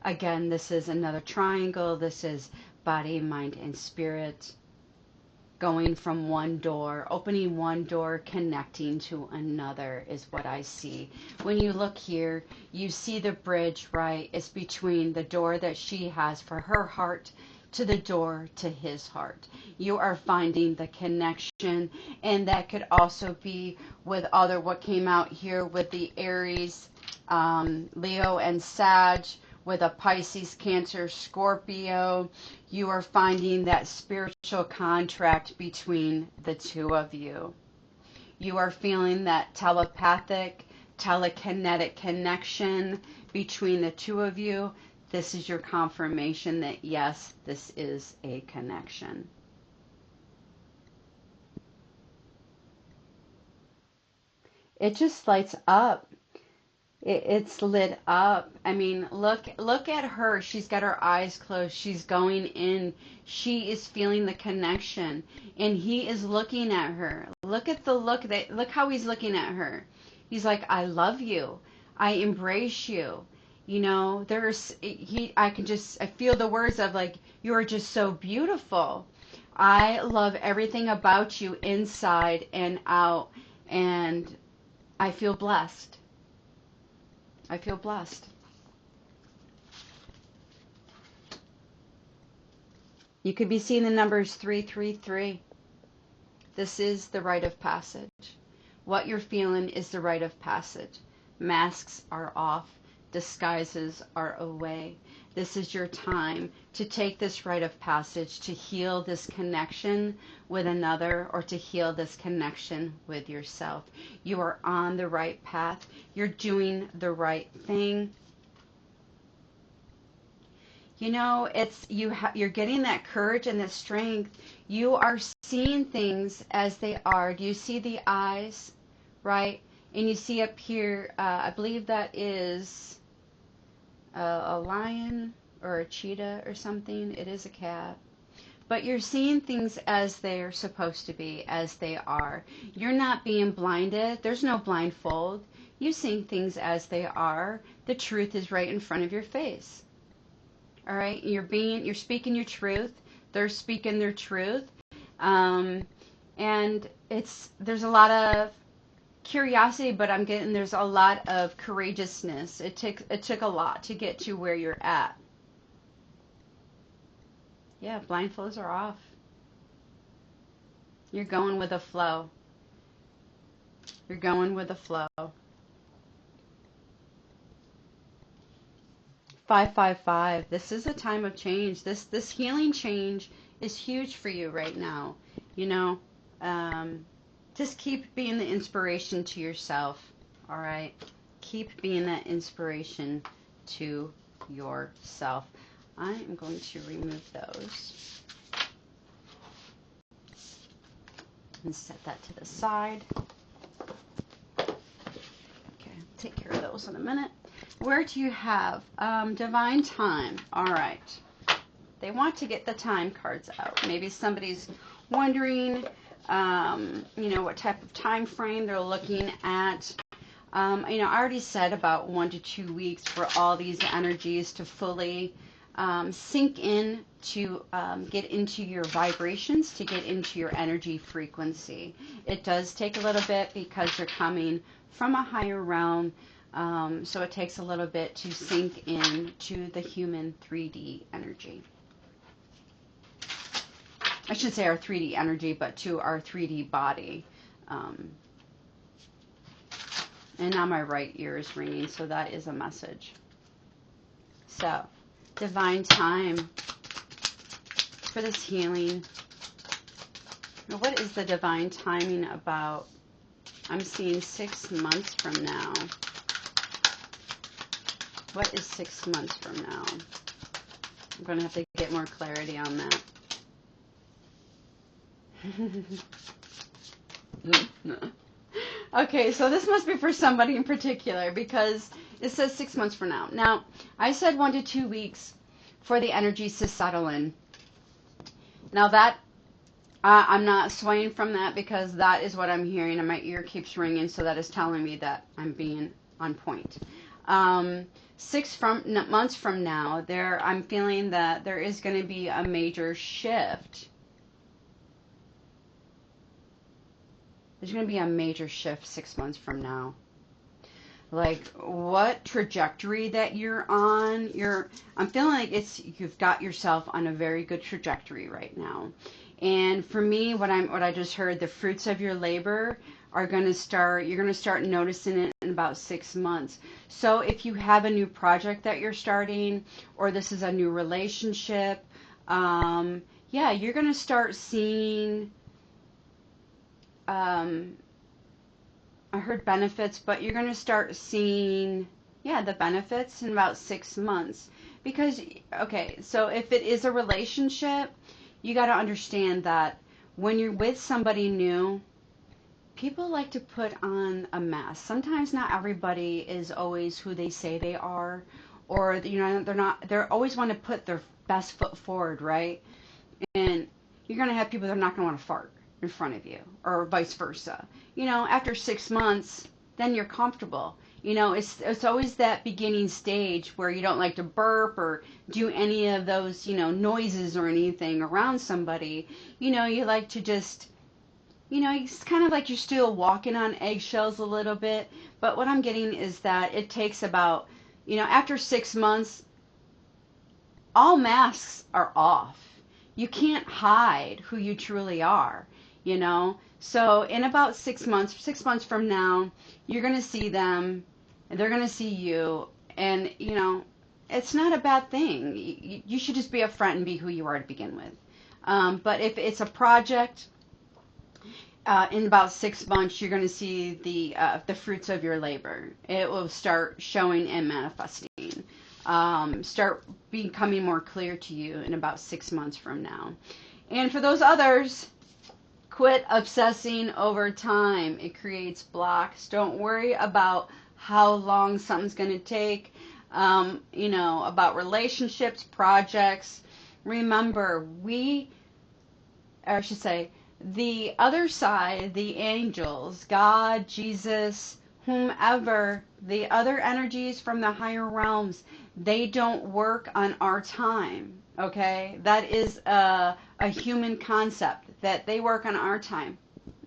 Again, this is another triangle. This is body, mind, and spirit. Going from one door, opening one door, connecting to another is what I see. When you look here, you see the bridge, right? It's between the door that she has for her heart to the door to his heart. You are finding the connection, and that could also be with other, what came out here with the Aries, Leo, and Sag, with a Pisces, Cancer, Scorpio. You are finding that spiritual contract between the two of you. You are feeling that telepathic, telekinetic connection between the two of you. This is your confirmation that yes, this is a connection. It just lights up. It's lit up. I mean, look at her. She's got her eyes closed. She's going in. She is feeling the connection, and he is looking at her. Look at the look how he's looking at her. He's like, "I love you. I embrace you." You know, I feel the words of like, "You are just so beautiful. I love everything about you inside and out, and I feel blessed. I feel blessed." You could be seeing the numbers 333. This is the rite of passage. What you're feeling is the rite of passage. Masks are off. Disguises are away. This is your time to take this rite of passage to heal this connection with another, or to heal this connection with yourself. You are on the right path. You're doing the right thing. You know, you're getting that courage and that strength. You are seeing things as they are. Do you see the eyes, right? And you see up here, I believe that is a lion or a cheetah or something. It is a cat. But you're seeing things as they're supposed to be, as they are. You're not being blinded. There's no blindfold. You're seeing things as they are. The truth is right in front of your face. All right, you're speaking your truth. They're speaking their truth, and there's a lot of curiosity, but there's a lot of courageousness. It took a lot to get to where you're at. Yeah, blindfolds are off. You're going with the flow. You're going with the flow. 555. This is a time of change. This healing change is huge for you right now. You know, just keep being the inspiration to yourself. All right, keep being that inspiration to yourself. I am going to remove those and set that to the side. Okay, take care of those in a minute. Where do you have divine time? All right. They want to get the time cards out. Maybe somebody's wondering, what type of time frame they're looking at. I already said about 1 to 2 weeks for all these energies to fully sink in, to get into your vibrations, to get into your energy frequency. It does take a little bit because you're coming from a higher realm. So it takes a little bit to sink in to the human 3D energy. I should say our 3D energy, but to our 3D body. And now my right ear is ringing, so that is a message. So, divine time for this healing. Now, what is the divine timing about? I'm seeing 6 months from now. What is 6 months from now? I'm going to have to get more clarity on that. Okay, so this must be for somebody in particular because it says 6 months from now. Now, I said 1 to 2 weeks for the energies to settle in. Now that, I'm not swaying from that because that is what I'm hearing and my ear keeps ringing, so that is telling me that I'm being on point. 6 months from now, I'm feeling that there is going to be a major shift. There's going to be a major shift 6 months from now. Like what trajectory that you're on, I'm feeling like you've got yourself on a very good trajectory right now. And for me, what I just heard, the fruits of your labor you're going to start noticing it in about 6 months. So if you have a new project that you're starting, or this is a new relationship, you're going to start seeing, I heard benefits, but you're going to start seeing, the benefits in about 6 months. Because, okay, so if it is a relationship, you got to understand that when you're with somebody new, people like to put on a mask. Sometimes not everybody is always who they say they are, or they're not. They're always want to put their best foot forward, right? And you're gonna have people that are not gonna want to fart in front of you, or vice versa. After 6 months, then you're comfortable. It's always that beginning stage where you don't like to burp or do any of those noises or anything around somebody. You like to just it's kind of like you're still walking on eggshells a little bit. But what I'm getting is that it takes about, after 6 months, all masks are off. You can't hide who you truly are. So in about 6 months from now, you're going to see them, and they're going to see you. And, it's not a bad thing. You should just be upfront and be who you are to begin with. But if it's a project, in about 6 months, you're going to see the fruits of your labor. It will start showing and manifesting. Start becoming more clear to you in about 6 months from now. And for those others, quit obsessing over time. It creates blocks. Don't worry about how long something's going to take. About relationships, projects. Remember, I should say, the other side, the angels, God, Jesus, whomever, the other energies from the higher realms, they don't work on our time, okay? That is a human concept, that they work on our time.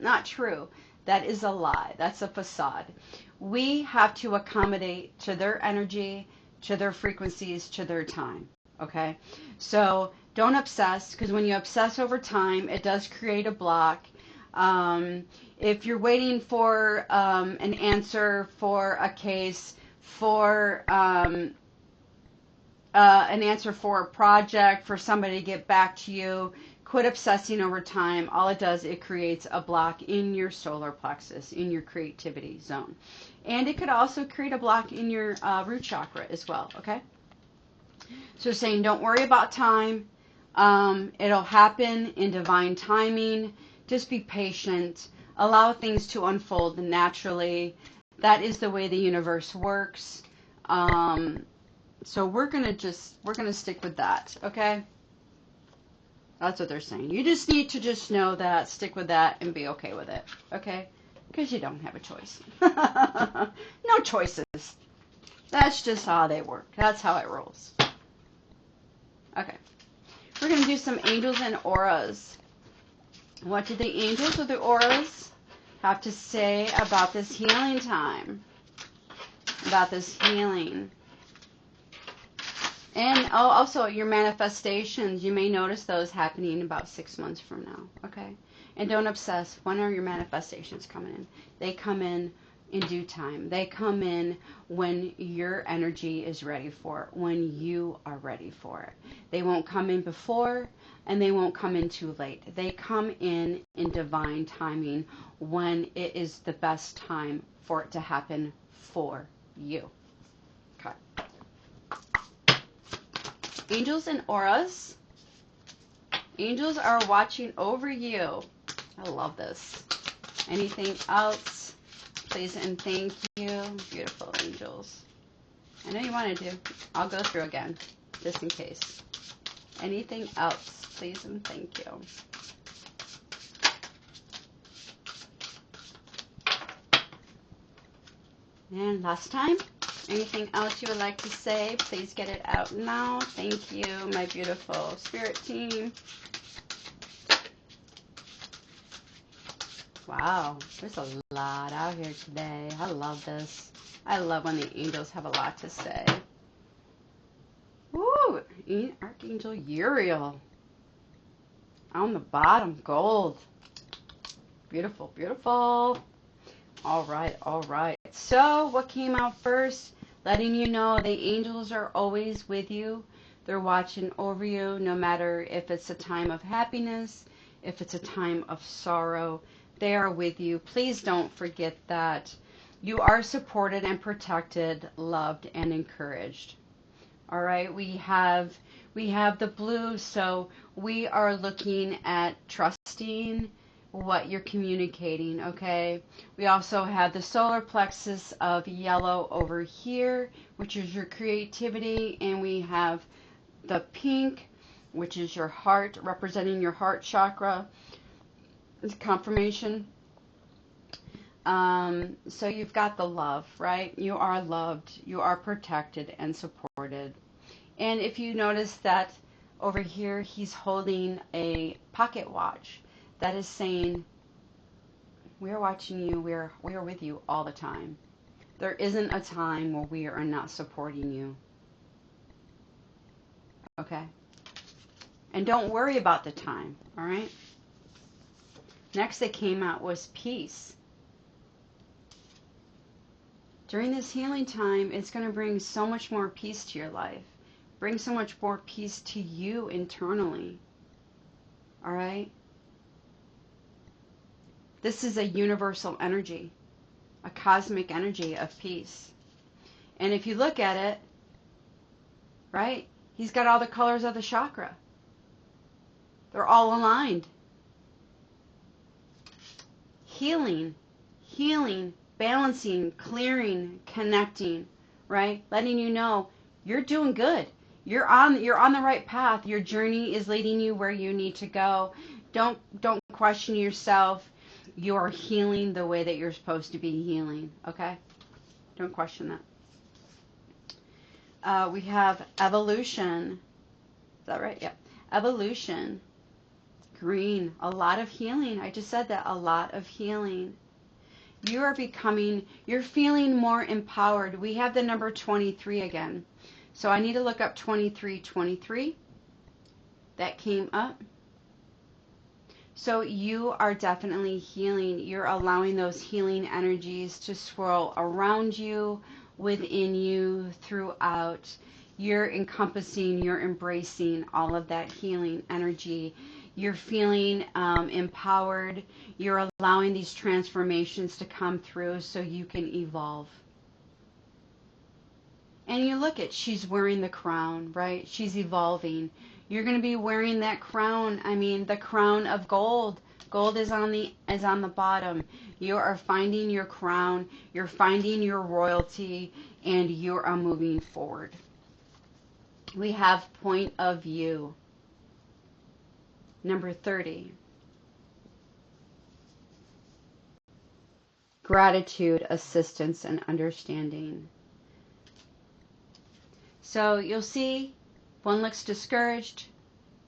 Not true. That is a lie. That's a facade. We have to accommodate to their energy, to their frequencies, to their time, okay? So don't obsess, because when you obsess over time, it does create a block. If you're waiting for an answer for a case, for an answer for a project, for somebody to get back to you, quit obsessing over time. All it does, it creates a block in your solar plexus, in your creativity zone. And it could also create a block in your root chakra as well, okay? So saying, don't worry about time. It'll happen in divine timing. Just be patient. Allow things to unfold naturally. That is the way the universe works. So we're gonna stick with that, okay? That's what they're saying. You just need to just know that, stick with that, and be okay with it, okay? Because you don't have a choice. No choices. That's just how they work. That's how it rolls. Okay. We're going to do some angels and auras. What do the angels or the auras have to say about this healing time? About this healing. And also your manifestations. You may notice those happening about 6 months from now. Okay? And don't obsess. When are your manifestations coming in? They come in due time. They come in when your energy is ready for it, when you are ready for it. They won't come in before, and they won't come in too late. They come in divine timing when it is the best time for it to happen for you. Okay. Angels and auras. Angels are watching over you. I love this. Anything else? Please and thank you. Beautiful angels. I know you wanted to. I'll go through again, just in case. Anything else? Please and thank you. And last time, anything else you would like to say? Please get it out now. Thank you, my beautiful spirit team. Wow, there's a lot out here today. I love this. I love when the angels have a lot to say. Woo! Archangel Uriel. On the bottom, gold. Beautiful, beautiful. All right, all right. So, what came out first? Letting you know the angels are always with you. They're watching over you, no matter if it's a time of happiness, if it's a time of sorrow. They are with you. Please don't forget that. You are supported and protected, loved and encouraged. All right, we have the blue, so we are looking at trusting, what you're communicating, okay? We also have the solar plexus of yellow over here, which is your creativity, and we have the pink, which is your heart, representing your heart chakra. It's confirmation. So you've got the love, right? You are loved, you are protected and supported. And if you notice that over here, he's holding a pocket watch. That is saying, we are watching you, we are with you all the time. There isn't a time where we are not supporting you. Okay? And don't worry about the time, all right? Next that came out was peace. During this healing time, it's going to bring so much more peace to your life. Bring so much more peace to you internally. All right? This is a universal energy, a cosmic energy of peace. And if you look at it, right, he's got all the colors of the chakra. They're all aligned. Healing, balancing, clearing, connecting, right? Letting you know you're doing good. You're on the right path. Your journey is leading you where you need to go. Don't question yourself. You are healing the way that you're supposed to be healing, okay? Don't question that. We have evolution. Is that right? Yeah. Evolution. Green. A lot of healing. I just said that. A lot of healing. You're feeling more empowered. We have the number 23 again. So I need to look up 2323. That came up. So you are definitely healing. You're allowing those healing energies to swirl around you, within you, throughout. You're encompassing, you're embracing all of that healing energy. You're feeling empowered. You're allowing these transformations to come through so you can evolve. And you look at, she's wearing the crown, right? She's evolving. You're going to be wearing that crown. I mean, the crown of gold. Gold is on the bottom. You are finding your crown. You're finding your royalty, and you are moving forward. We have point of view. Number 30. Gratitude, assistance, and understanding. So you'll see one looks discouraged.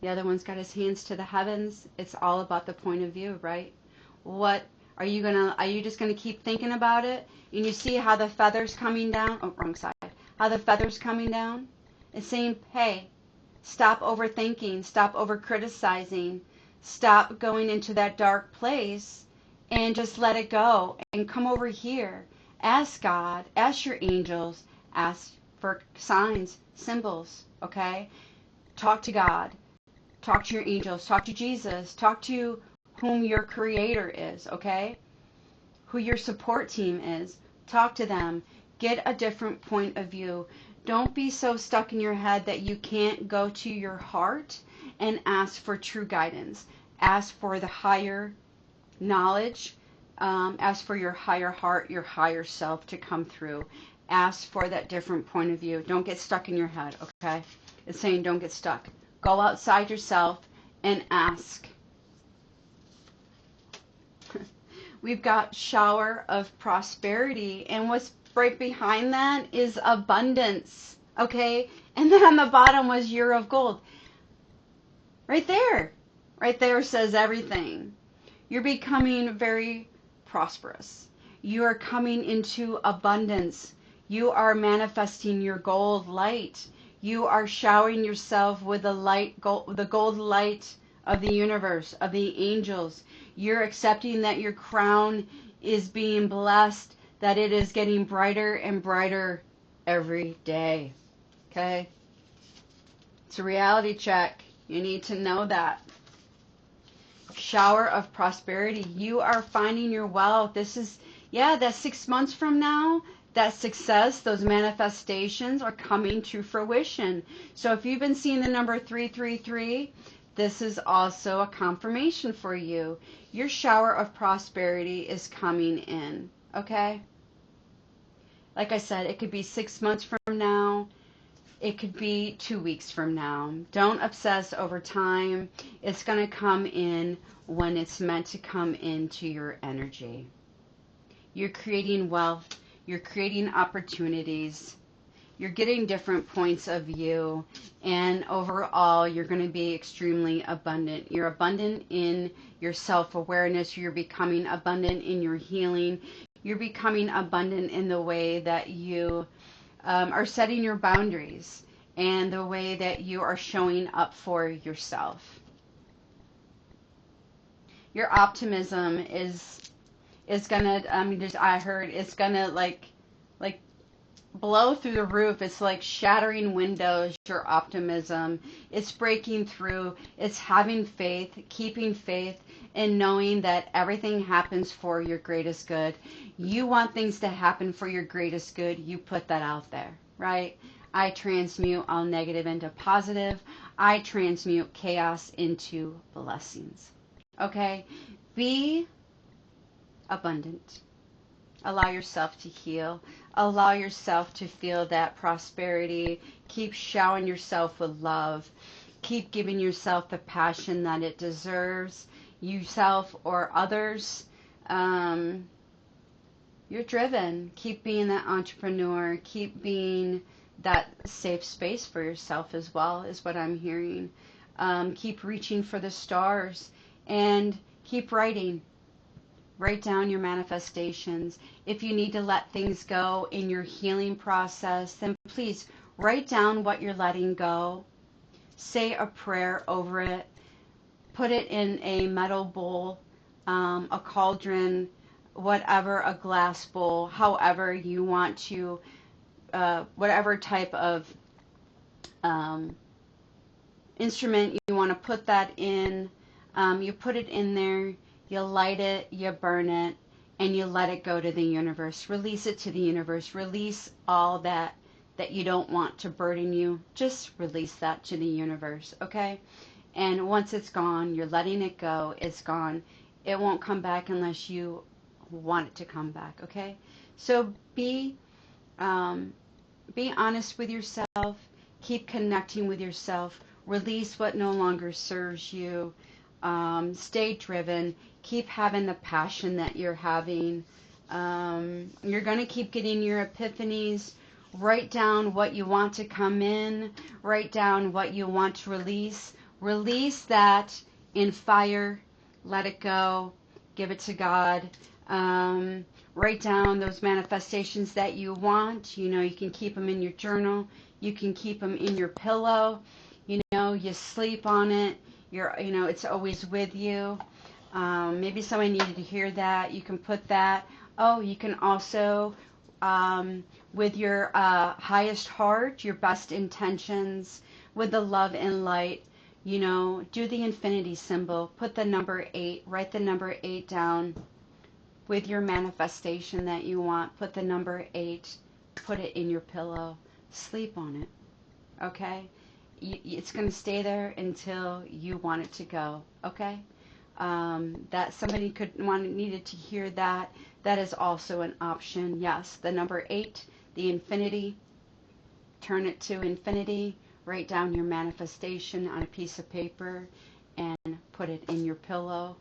The other one's got his hands to the heavens. It's all about the point of view, right? What are you just gonna keep thinking about it? And you see how the feather's coming down? Oh, wrong side. How the feather's coming down? It's saying, hey, stop overthinking, stop over-criticizing, stop going into that dark place and just let it go and come over here. Ask God, ask your angels, ask for signs, symbols, okay? Talk to God, talk to your angels, talk to Jesus, talk to whom your creator is, okay? Who your support team is. Talk to them. Get a different point of view. Don't be so stuck in your head that you can't go to your heart and ask for true guidance. Ask for the higher knowledge. Ask for your higher heart, your higher self to come through. Ask for that different point of view. Don't get stuck in your head, okay? It's saying don't get stuck. Go outside yourself and ask. We've got shower of prosperity, and what's right behind that is abundance, okay? And then on the bottom was year of gold. Right there says everything. You're becoming very prosperous. You are coming into abundance. You are manifesting your gold light. You are showering yourself with the gold light of the universe, of the angels. You're accepting that your crown is being blessed, that it is getting brighter and brighter every day. Okay? It's a reality check. You need to know that. Shower of prosperity. You are finding your wealth. This is, that 6 months from now, that success, those manifestations are coming to fruition. So if you've been seeing the number 333, This is also a confirmation for you. Your shower of prosperity is coming in, okay? Like I said, it could be 6 months from now. It could be 2 weeks from now. Don't obsess over time. It's going to come in when it's meant to come into your energy. You're creating wealth. You're creating opportunities. You're getting different points of view. And overall, you're going to be extremely abundant. You're abundant in your self-awareness. You're becoming abundant in your healing. You're becoming abundant in the way that you are setting your boundaries and the way that you are showing up for yourself. Your optimism is gonna, I heard it's gonna like blow through the roof. It's like shattering windows. Your optimism, it's breaking through. It's having faith, keeping faith, and knowing that everything happens for your greatest good. You want things to happen for your greatest good. You put that out there, right? I transmute all negative into positive. I transmute chaos into blessings. Okay? Be abundant. Allow yourself to heal. Allow yourself to feel that prosperity. Keep showering yourself with love. Keep giving yourself the passion that it deserves. Yourself or others. You're driven. Keep being that entrepreneur. Keep being that safe space for yourself as well, is what I'm hearing. Keep reaching for the stars and keep writing. Write down your manifestations. If you need to let things go in your healing process, then please write down what you're letting go. Say a prayer over it. Put it in a metal bowl, a cauldron, whatever, a glass bowl, however you want to, whatever type of instrument you want to put that in. You put it in there. You light it, you burn it, and you let it go to the universe. Release it to the universe. Release all that you don't want to burden you. Just release that to the universe, okay? And once it's gone, you're letting it go. It's gone. It won't come back unless you want it to come back, okay? So be honest with yourself. Keep connecting with yourself. Release what no longer serves you. Stay driven. Keep having the passion that you're having. You're going to keep getting your epiphanies. Write down what you want to come in. Write down what you want to release. Release that in fire. Let it go. Give it to God. Write down those manifestations that you want. You know, you can keep them in your journal. You can keep them in your pillow. You know, you sleep on it. It's always with you. Maybe someone needed to hear that. You can put that. Oh, you can also, with your highest heart, your best intentions, with the love and light, do the infinity symbol. Put the number 8. Write the number 8 down with your manifestation that you want. Put the number 8. Put it in your pillow. Sleep on it. Okay? It's going to stay there until you want it to go. Okay? That somebody needed to hear that. That is also an option. Yes, the number 8, the infinity. Turn it to infinity. Write down your manifestation on a piece of paper and put it in your pillow.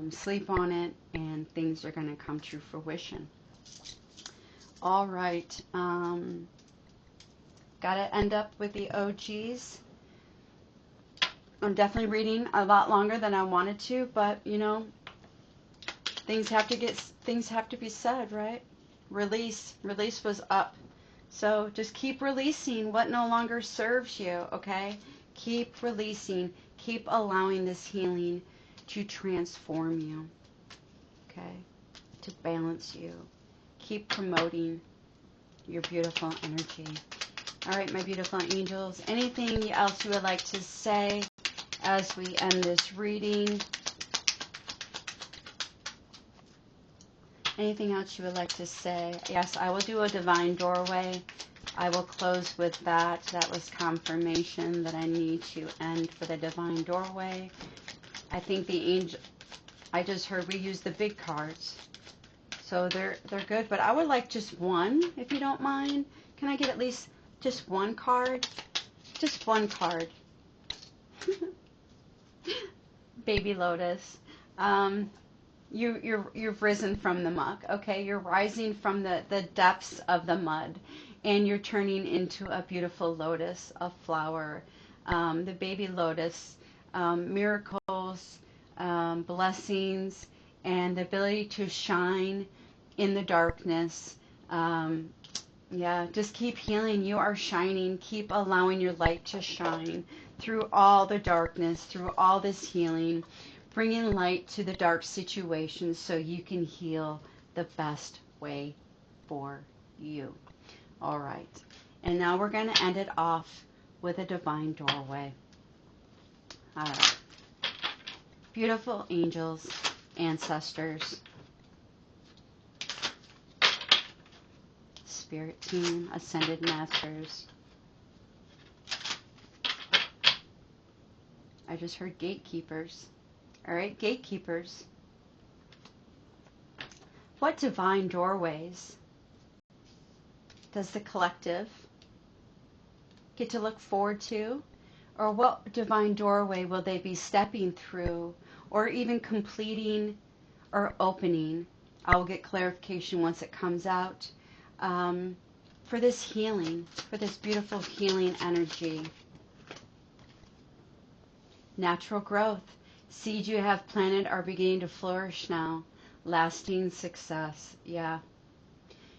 Sleep on it, and things are going to come to fruition. All right. Got to end up with the OGs. I'm definitely reading a lot longer than I wanted to, but things have to be said, right? Release was up. So just keep releasing what no longer serves you, okay? Keep releasing, keep allowing this healing to transform you, okay? To balance you. Keep promoting your beautiful energy. All right, my beautiful angels, anything else you would like to say as we end this reading? Anything else you would like to say? Yes, I will do a divine doorway I will close with that. That was confirmation that I need to end for the divine doorway. I think the angel, I just heard we use the big cards. So they're good, but I would like just one, if you don't mind. Can I get at least just one card? Just one card. Baby Lotus. You've risen from the muck, okay? You're rising from the depths of the mud, and you're turning into a beautiful lotus, a flower. The baby lotus, miracles, blessings, and the ability to shine in the darkness. Yeah, just keep healing. You are shining. Keep allowing your light to shine through all the darkness, through all this healing, bringing light to the dark situations so you can heal the best way for you. All right. And now we're going to end it off with a divine doorway. All right. Beautiful angels, ancestors, spirit team, ascended masters. I just heard gatekeepers. All right, gatekeepers. What divine doorways does the collective get to look forward to? Or what divine doorway will they be stepping through or even completing or opening? I will get clarification once it comes out. For this healing, for this beautiful healing energy. Natural growth. Seeds you have planted are beginning to flourish now. Lasting success. Yeah.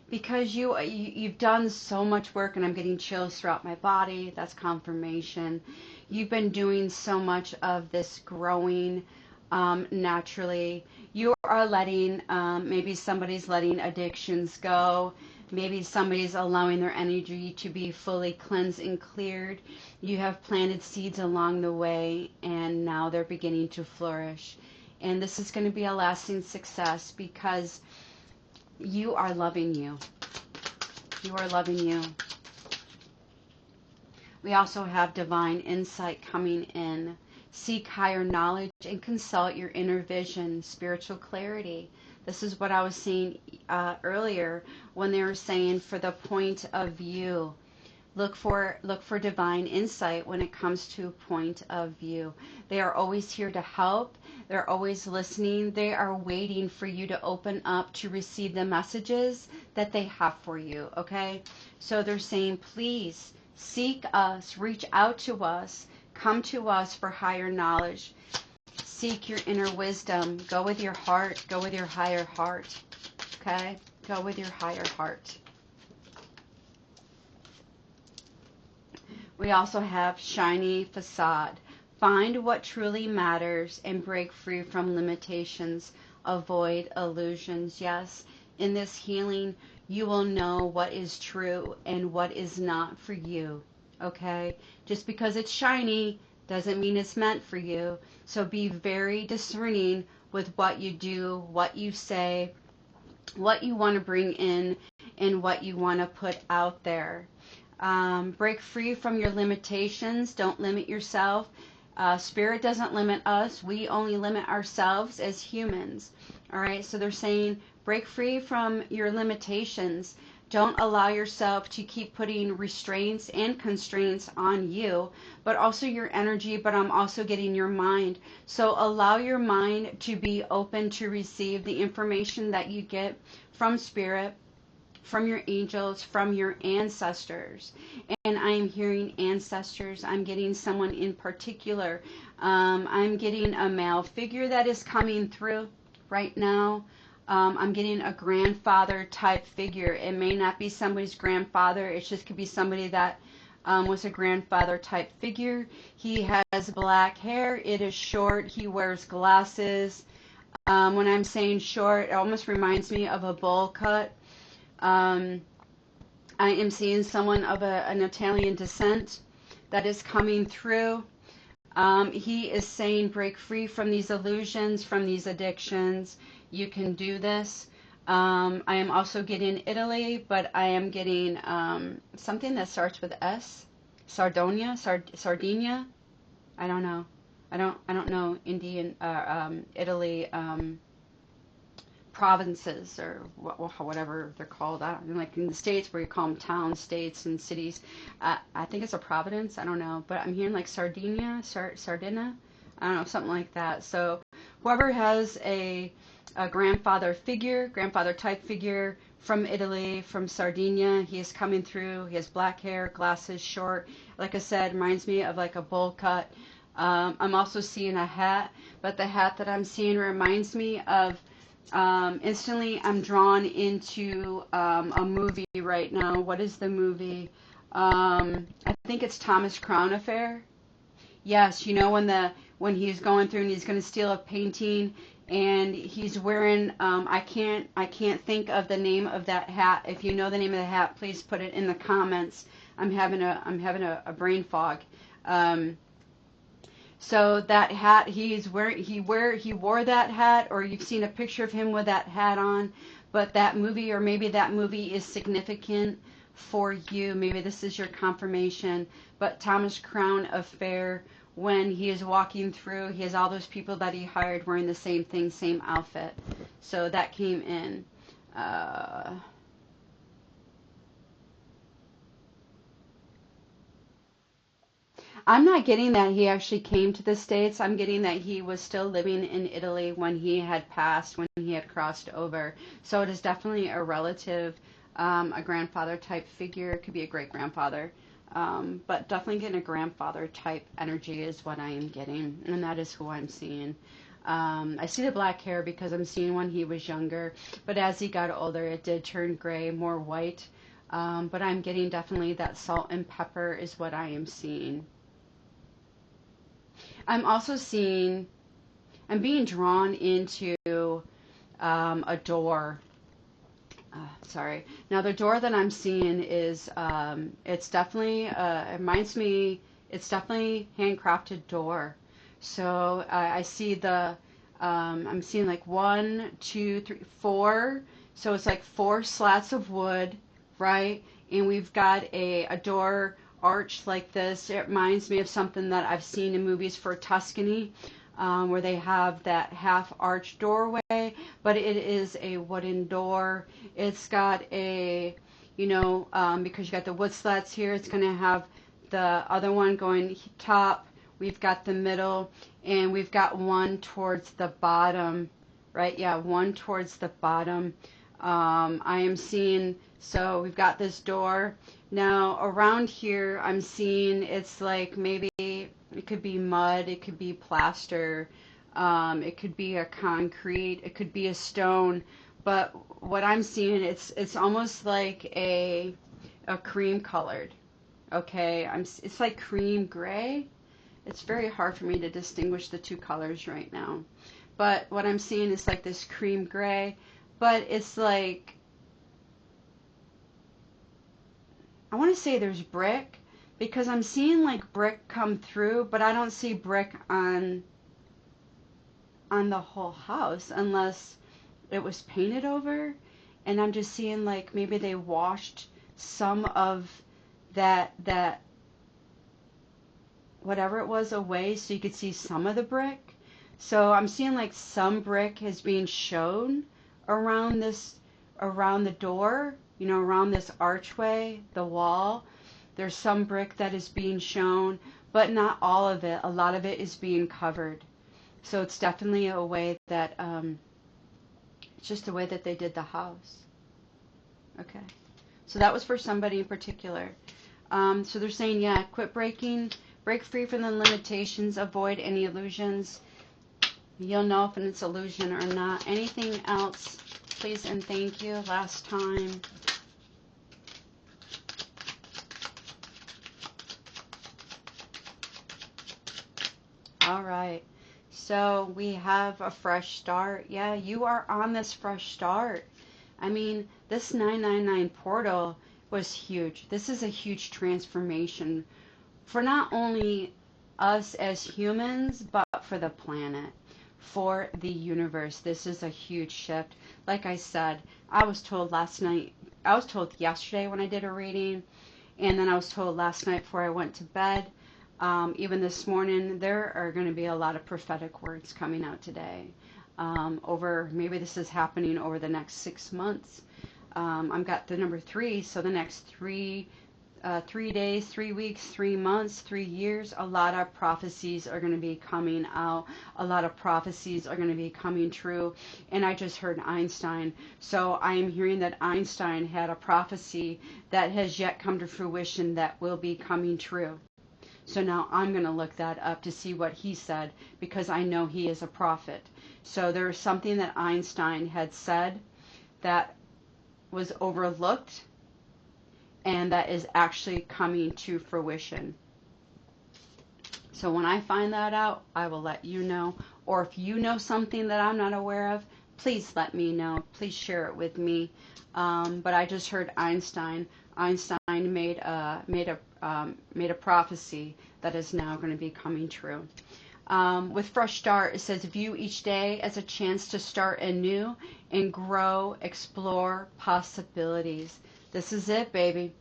Because you've done so much work, and I'm getting chills throughout my body. That's confirmation. You've been doing so much of this growing naturally. You are letting, maybe somebody's letting addictions go. Maybe somebody's allowing their energy to be fully cleansed and cleared. You have planted seeds along the way, and now they're beginning to flourish. And this is going to be a lasting success because you are loving you. You are loving you. We also have divine insight coming in. Seek higher knowledge and consult your inner vision, spiritual clarity. This is what I was saying earlier when they were saying for the point of view. Look for divine insight when it comes to point of view. They are always here to help. They're always listening. They are waiting for you to open up to receive the messages that they have for you, okay? So they're saying, please seek us, reach out to us, come to us for higher knowledge. Seek your inner wisdom. Go with your heart. Go with your higher heart, okay? Go with your higher heart. We also have shiny facade. Find what truly matters and break free from limitations. Avoid illusions. Yes, in this healing, you will know what is true and what is not for you. Okay? Just because it's shiny doesn't mean it's meant for you. So be very discerning with what you do, what you say, what you want to bring in, and what you want to put out there. Break free from your limitations. Don't limit yourself. Spirit doesn't limit us. We only limit ourselves as humans. All right, so they're saying break free from your limitations. Don't allow yourself to keep putting restraints and constraints on you, but also your energy, but I'm also getting your mind. So allow your mind to be open to receive the information that you get from Spirit, from your angels, from your ancestors. And I am hearing ancestors. I'm getting someone in particular. I'm getting a male figure that is coming through right now. I'm getting a grandfather type figure. It may not be somebody's grandfather. It just could be somebody that was a grandfather type figure. He has black hair. It is short. He wears glasses. When I'm saying short, it almost reminds me of a bowl cut. I am seeing someone of an Italian descent that is coming through. He is saying break free from these illusions, from these addictions. You can do this. I am also getting Italy, but I am getting something that starts with S. Sardinia. I don't know. I don't know Indian Italy provinces or whatever they're called. I don't know, like in the States where you call them towns, states, and cities. I think it's a province. I don't know, but I'm hearing like Sardinia. I don't know, something like that. So whoever has a grandfather type figure from Italy, from Sardinia, he is coming through. He has black hair, glasses, short. Like I said, reminds me of like a bowl cut. I'm also seeing a hat, but the hat that I'm seeing reminds me of instantly I'm drawn into a movie right now. What is the movie? I think it's Thomas Crown Affair. Yes, you know when he's going through and he's going to steal a painting and he's wearing I can't think of the name of that hat. If you know the name of the hat, please put it in the comments. I'm having a brain fog. Um, so that hat he wore that hat, or you've seen a picture of him with that hat on, but that movie, or maybe that movie is significant for you. Maybe this is your confirmation. But Thomas Crown Affair, when he is walking through, he has all those people that he hired wearing the same thing, same outfit. So that came in. Uh, I'm not getting that he actually came to the States. I'm getting that he was still living in Italy when he had passed, when he had crossed over. So it is definitely a relative, a grandfather type figure. It could be a great grandfather. But definitely getting a grandfather type energy is what I am getting. And that is who I'm seeing. I see the black hair because I'm seeing when he was younger. But as he got older, it did turn gray, more white. But I'm getting definitely that salt and pepper is what I am seeing. I'm also seeing, I'm being drawn into a door. Sorry. Now the door that I'm seeing is, it's definitely, it reminds me, it's definitely handcrafted door. So I see I'm seeing like 1, 2, 3, 4. So it's like 4 slats of wood, right? And we've got a door arch like this. It reminds me of something that I've seen in movies for Tuscany, where they have that half arch doorway, but it is a wooden door. It's got because you got the wood slats here, it's going to have the other one going top. We've got the middle, and we've got one towards the bottom, right? Yeah, one towards the bottom. I am seeing, so we've got this door. Now around here, I'm seeing it's like maybe it could be mud, it could be plaster, it could be a concrete, it could be a stone. But what I'm seeing, it's almost like a cream colored. Okay, it's like cream gray. It's very hard for me to distinguish the two colors right now. But what I'm seeing is like this cream gray, but it's like, I want to say there's brick, because I'm seeing like brick come through, but I don't see brick on the whole house unless it was painted over. And I'm just seeing like maybe they washed some of that whatever it was away so you could see some of the brick. So I'm seeing like some brick is being shown around around the door, around this archway, the wall. There's some brick that is being shown, but not all of it. A lot of it is being covered. So it's definitely a way that, it's just the way that they did the house. Okay. So that was for somebody in particular. So they're saying, yeah, quit break free from the limitations, avoid any illusions. You'll know if it's illusion or not. Anything else, please and thank you. Last time. All right. So we have a fresh start. Yeah, you are on this fresh start. I mean, this 999 portal was huge. This is a huge transformation for not only us as humans, but for the planet. for the universe. This is a huge shift. Like I said, I was told yesterday when I did a reading, and then I was told last night before I went to bed, even this morning, there are going to be a lot of prophetic words coming out today. Maybe this is happening over the next 6 months. I've got the number 3, so the next 3 days, 3 weeks, 3 months, 3 years, a lot of prophecies are going to be coming out. A lot of prophecies are going to be coming true. And I just heard Einstein. So I am hearing that Einstein had a prophecy that has yet come to fruition that will be coming true. So now I'm going to look that up to see what he said, because I know he is a prophet. So there's something that Einstein had said that was overlooked, and that is actually coming to fruition. So when I find that out, I will let you know. Or if you know something that I'm not aware of, please let me know. Please share it with me. But I just heard Einstein. Einstein made a prophecy that is now going to be coming true. With Fresh Start, it says, view each day as a chance to start anew and grow, explore possibilities. This is it, baby.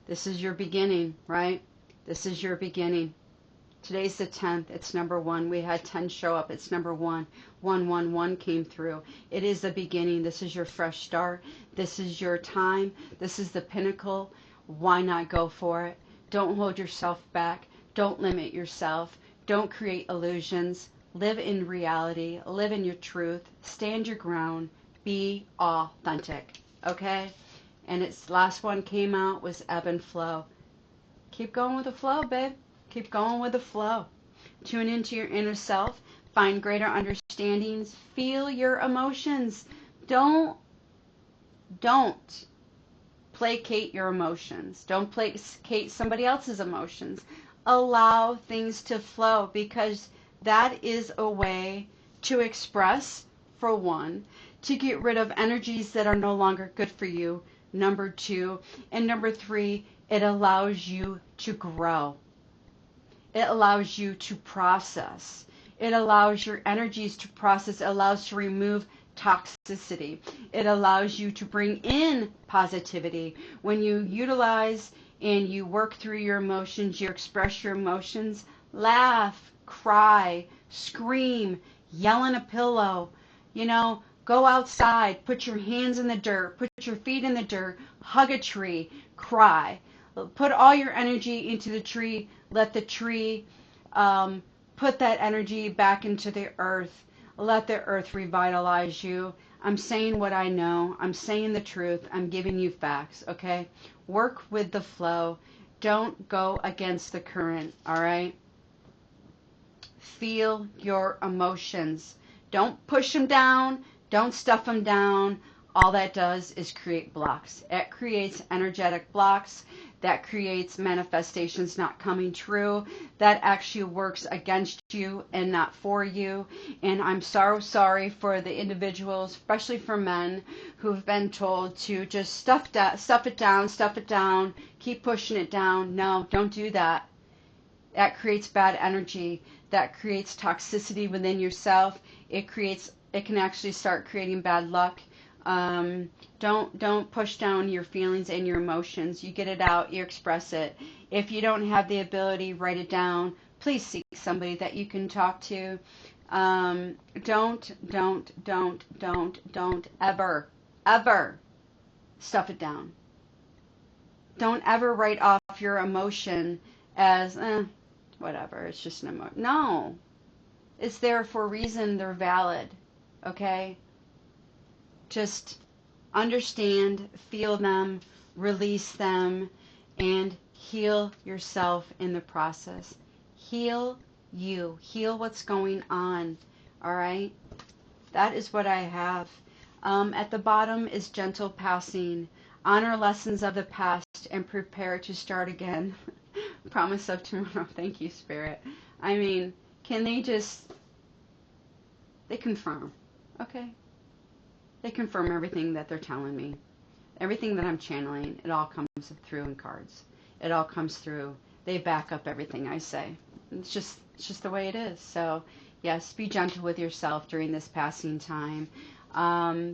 This is your beginning, right? This is your beginning. Today's the 10th. It's number 1. We had 10 show up. It's number 1. 111 came through. It is the beginning. This is your fresh start. This is your time. This is the pinnacle. Why not go for it? Don't hold yourself back. Don't limit yourself. Don't create illusions. Live in reality. Live in your truth. Stand your ground. Be authentic. Okay? And its last one came out was ebb and flow. Keep going with the flow, babe. Keep going with the flow. Tune into your inner self. Find greater understandings. Feel your emotions. Don't placate your emotions. Don't placate somebody else's emotions. Allow things to flow, because that is a way to express, for one, to get rid of energies that are no longer good for you, number 2, and number 3, it allows you to grow. It allows you to process. It allows your energies to process. It allows to remove toxicity. It allows you to bring in positivity. When you utilize and you work through your emotions, you express your emotions, laugh, cry, scream, yell in a pillow, go outside, put your hands in the dirt, put your feet in the dirt, hug a tree, cry. Put all your energy into the tree. Let the tree put that energy back into the earth. Let the earth revitalize you. I'm saying what I know. I'm saying the truth. I'm giving you facts, okay? Work with the flow. Don't go against the current, all right? Feel your emotions. Don't push them down. Don't stuff them down. All that does is create blocks. It creates energetic blocks. That creates manifestations not coming true. That actually works against you and not for you. And I'm so sorry for the individuals, especially for men, who've been told to just stuff it down, keep pushing it down. No, don't do that. That creates bad energy. That creates toxicity within yourself. It can actually start creating bad luck. Don't push down your feelings and your emotions. You get it out, you express it. If you don't have the ability, write it down. Please seek somebody that you can talk to. Don't ever stuff it down. Don't ever write off your emotion as, whatever, it's just an emotion. No. It's there for a reason. They're valid. Okay? Just understand, feel them, release them, and heal yourself in the process. Heal you. Heal what's going on. All right? That is what I have. At the bottom is gentle passing. Honor lessons of the past and prepare to start again. Promise of tomorrow. Thank you, Spirit. I mean, can they confirm. Okay? They confirm everything that they're telling me. Everything that I'm channeling, it all comes through in cards. It all comes through. They back up everything I say. It's just the way it is. So, Yes, be gentle with yourself during this passing time.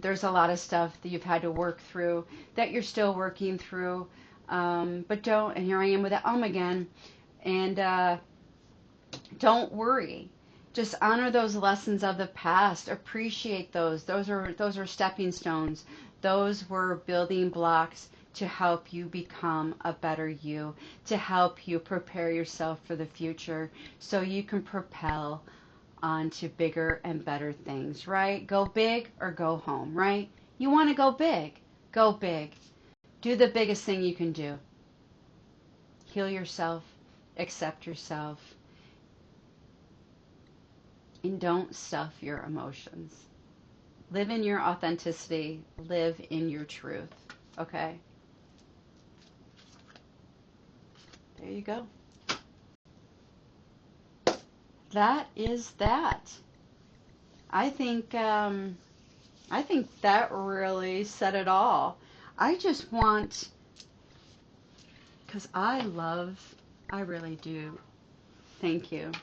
There's a lot of stuff that you've had to work through, that you're still working through. But don't, and here I am with the again. And don't worry. Just honor those lessons of the past. Appreciate those. Those are stepping stones. Those were building blocks to help you become a better you, to help you prepare yourself for the future so you can propel on to bigger and better things, right? Go big or go home, right? You want to go big. Go big. Do the biggest thing you can do. Heal yourself. Accept yourself. And don't stuff your emotions. Live in your authenticity. Live in your truth. Okay? There you go. That is that. I think that really said it all. I just want, because I really do. Thank you.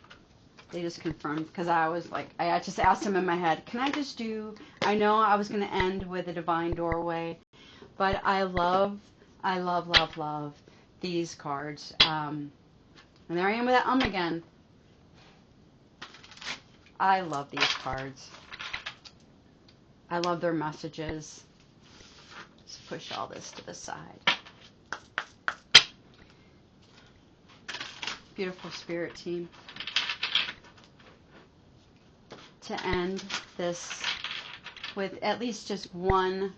They just confirmed, because I was like, I just asked them in my head, can I just do, I know I was going to end with a divine doorway, but I love these cards. And there I am with that again. I love these cards. I love their messages. Let's push all this to the side. Beautiful spirit team. To end this with at least just one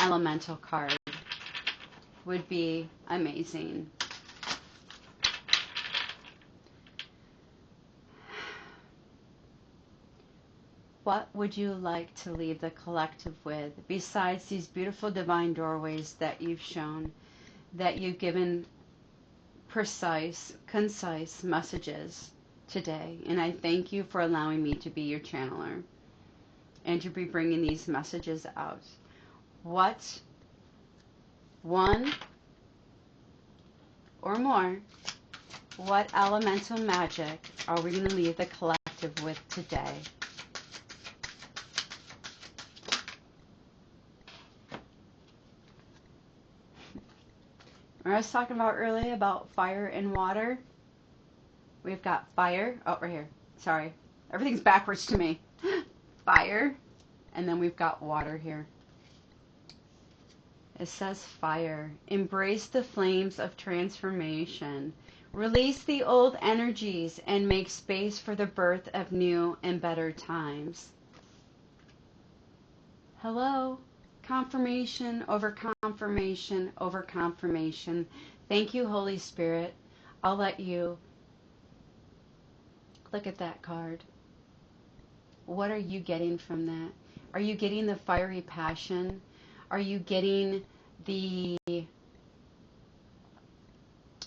elemental card would be amazing. What would you like to leave the collective with besides these beautiful divine doorways that you've shown, that you've given precise, concise messages today? And I thank you for allowing me to be your channeler and to be bringing these messages out. What one or more, what elemental magic are we going to leave the collective with today? I was talking about earlier about fire and water. We've got fire. Oh, right here. Sorry. Everything's backwards to me. Fire. And then we've got water here. It says fire. Embrace the flames of transformation. Release the old energies and make space for the birth of new and better times. Hello. Confirmation over confirmation over confirmation. Thank you, Holy Spirit. I'll let you look at that card. What are you getting from that? Are you getting the fiery passion? Are you getting the...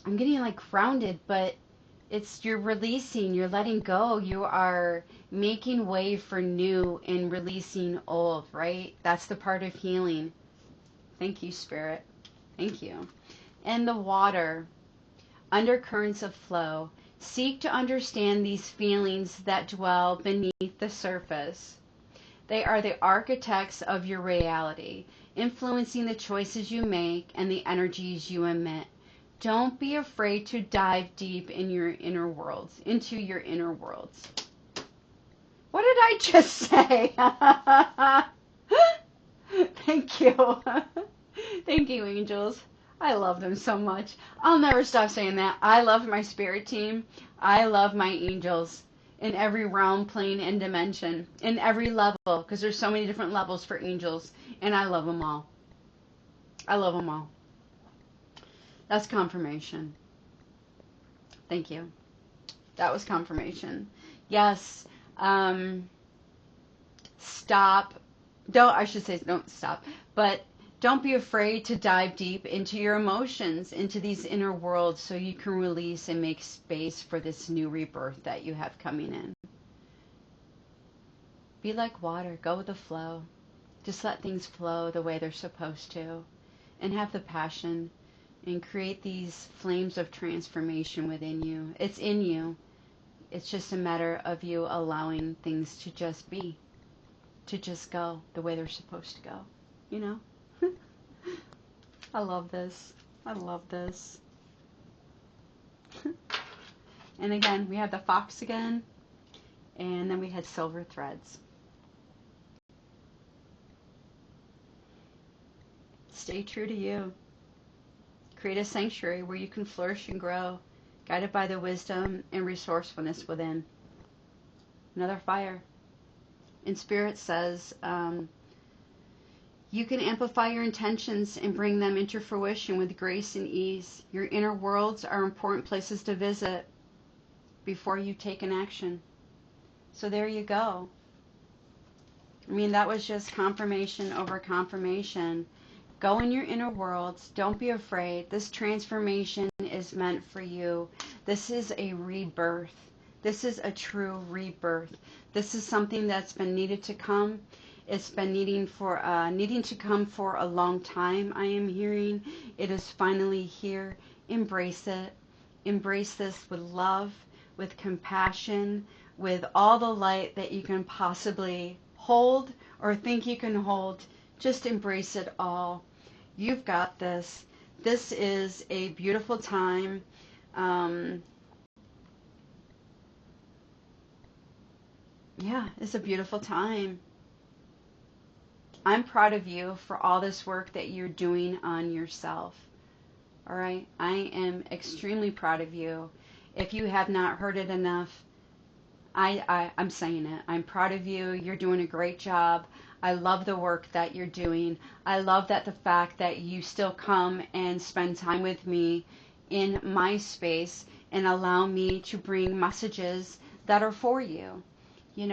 I'm getting like grounded, but it's you're releasing, you're letting go, you are making way for new and releasing old, right? That's the part of healing. Thank you, Spirit. Thank you. And the water, undercurrents of flow. Seek to understand these feelings that dwell beneath the surface. They are the architects of your reality, influencing the choices you make and the energies you emit. Don't be afraid to dive deep in your inner worlds, into your inner worlds. What did I just say? Thank you. Thank you, angels. I love them so much. I'll never stop saying that. I love my spirit team. I love my angels in every realm, plane, and dimension, in every level, because there's so many different levels for angels, and I love them all. I love them all. That's confirmation. Thank you. That was confirmation. Yes. Stop. Don't stop. But don't be afraid to dive deep into your emotions, into these inner worlds, so you can release and make space for this new rebirth that you have coming in. Be like water. Go with the flow. Just let things flow the way they're supposed to. And have the passion. And create these flames of transformation within you. It's in you. It's just a matter of you allowing things to just be, to just go the way they're supposed to go, you know? I love this. I love this. And again, we have the fox again, and then we had silver threads. Stay true to you. Create a sanctuary where you can flourish and grow, guided by the wisdom and resourcefulness within. Another fire. And Spirit says, you can amplify your intentions and bring them into fruition with grace and ease. Your inner worlds are important places to visit before you take an action. So there you go. I mean, that was just confirmation over confirmation. Go in your inner worlds. Don't be afraid. This transformation is meant for you. This is a rebirth. This is a true rebirth. This is something that's been needed to come. It's been needing to come for a long time, I am hearing. It is finally here. Embrace it. Embrace this with love, with compassion, with all the light that you can possibly hold or think you can hold. Just embrace it all. You've got this. This is a beautiful time. Yeah, it's a beautiful time. I'm proud of you for all this work that you're doing on yourself. All right? I am extremely proud of you. If you have not heard it enough, I'm saying it. I'm proud of you. You're doing a great job. I love the work that you're doing. I love that the fact that you still come and spend time with me in my space and allow me to bring messages that are for you. You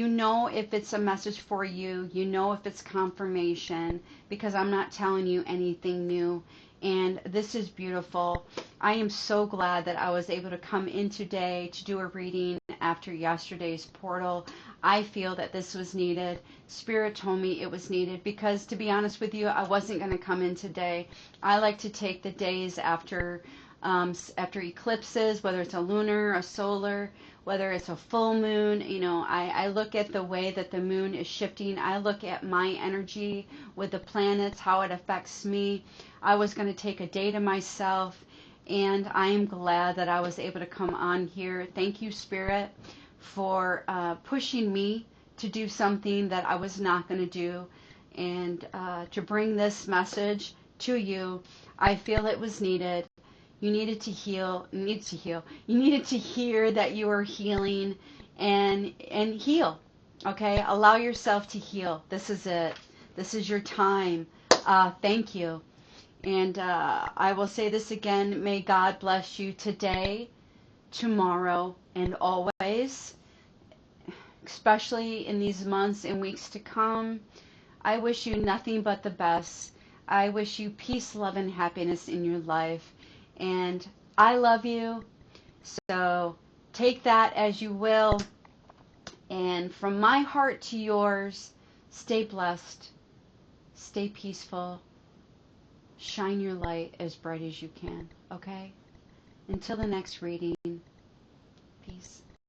know if it's a message for you, you know if it's confirmation, because I'm not telling you anything new. And this is beautiful. I am so glad that I was able to come in today to do a reading after yesterday's portal. I feel that this was needed. Spirit told me it was needed because, to be honest with you, I wasn't going to come in today. I like to take the days after eclipses, whether it's a lunar, a solar, whether it's a full moon. I look at the way that the moon is shifting. I look at my energy with the planets, how it affects me. I was going to take a day to myself, and I am glad that I was able to come on here. Thank you, Spirit, for pushing me to do something that I was not going to do, and to bring this message to you. I feel it was needed. You needed to heal. You needed to hear that you are healing, and heal. Okay? Allow yourself to heal. This is it. This is your time. Thank you. And I will say this again. May God bless you today, tomorrow, and always, especially in these months and weeks to come. I wish you nothing but the best. I wish you peace, love, and happiness in your life. And I love you. So take that as you will. And from my heart to yours, stay blessed, stay peaceful, shine your light as bright as you can. Okay? Until the next reading, peace.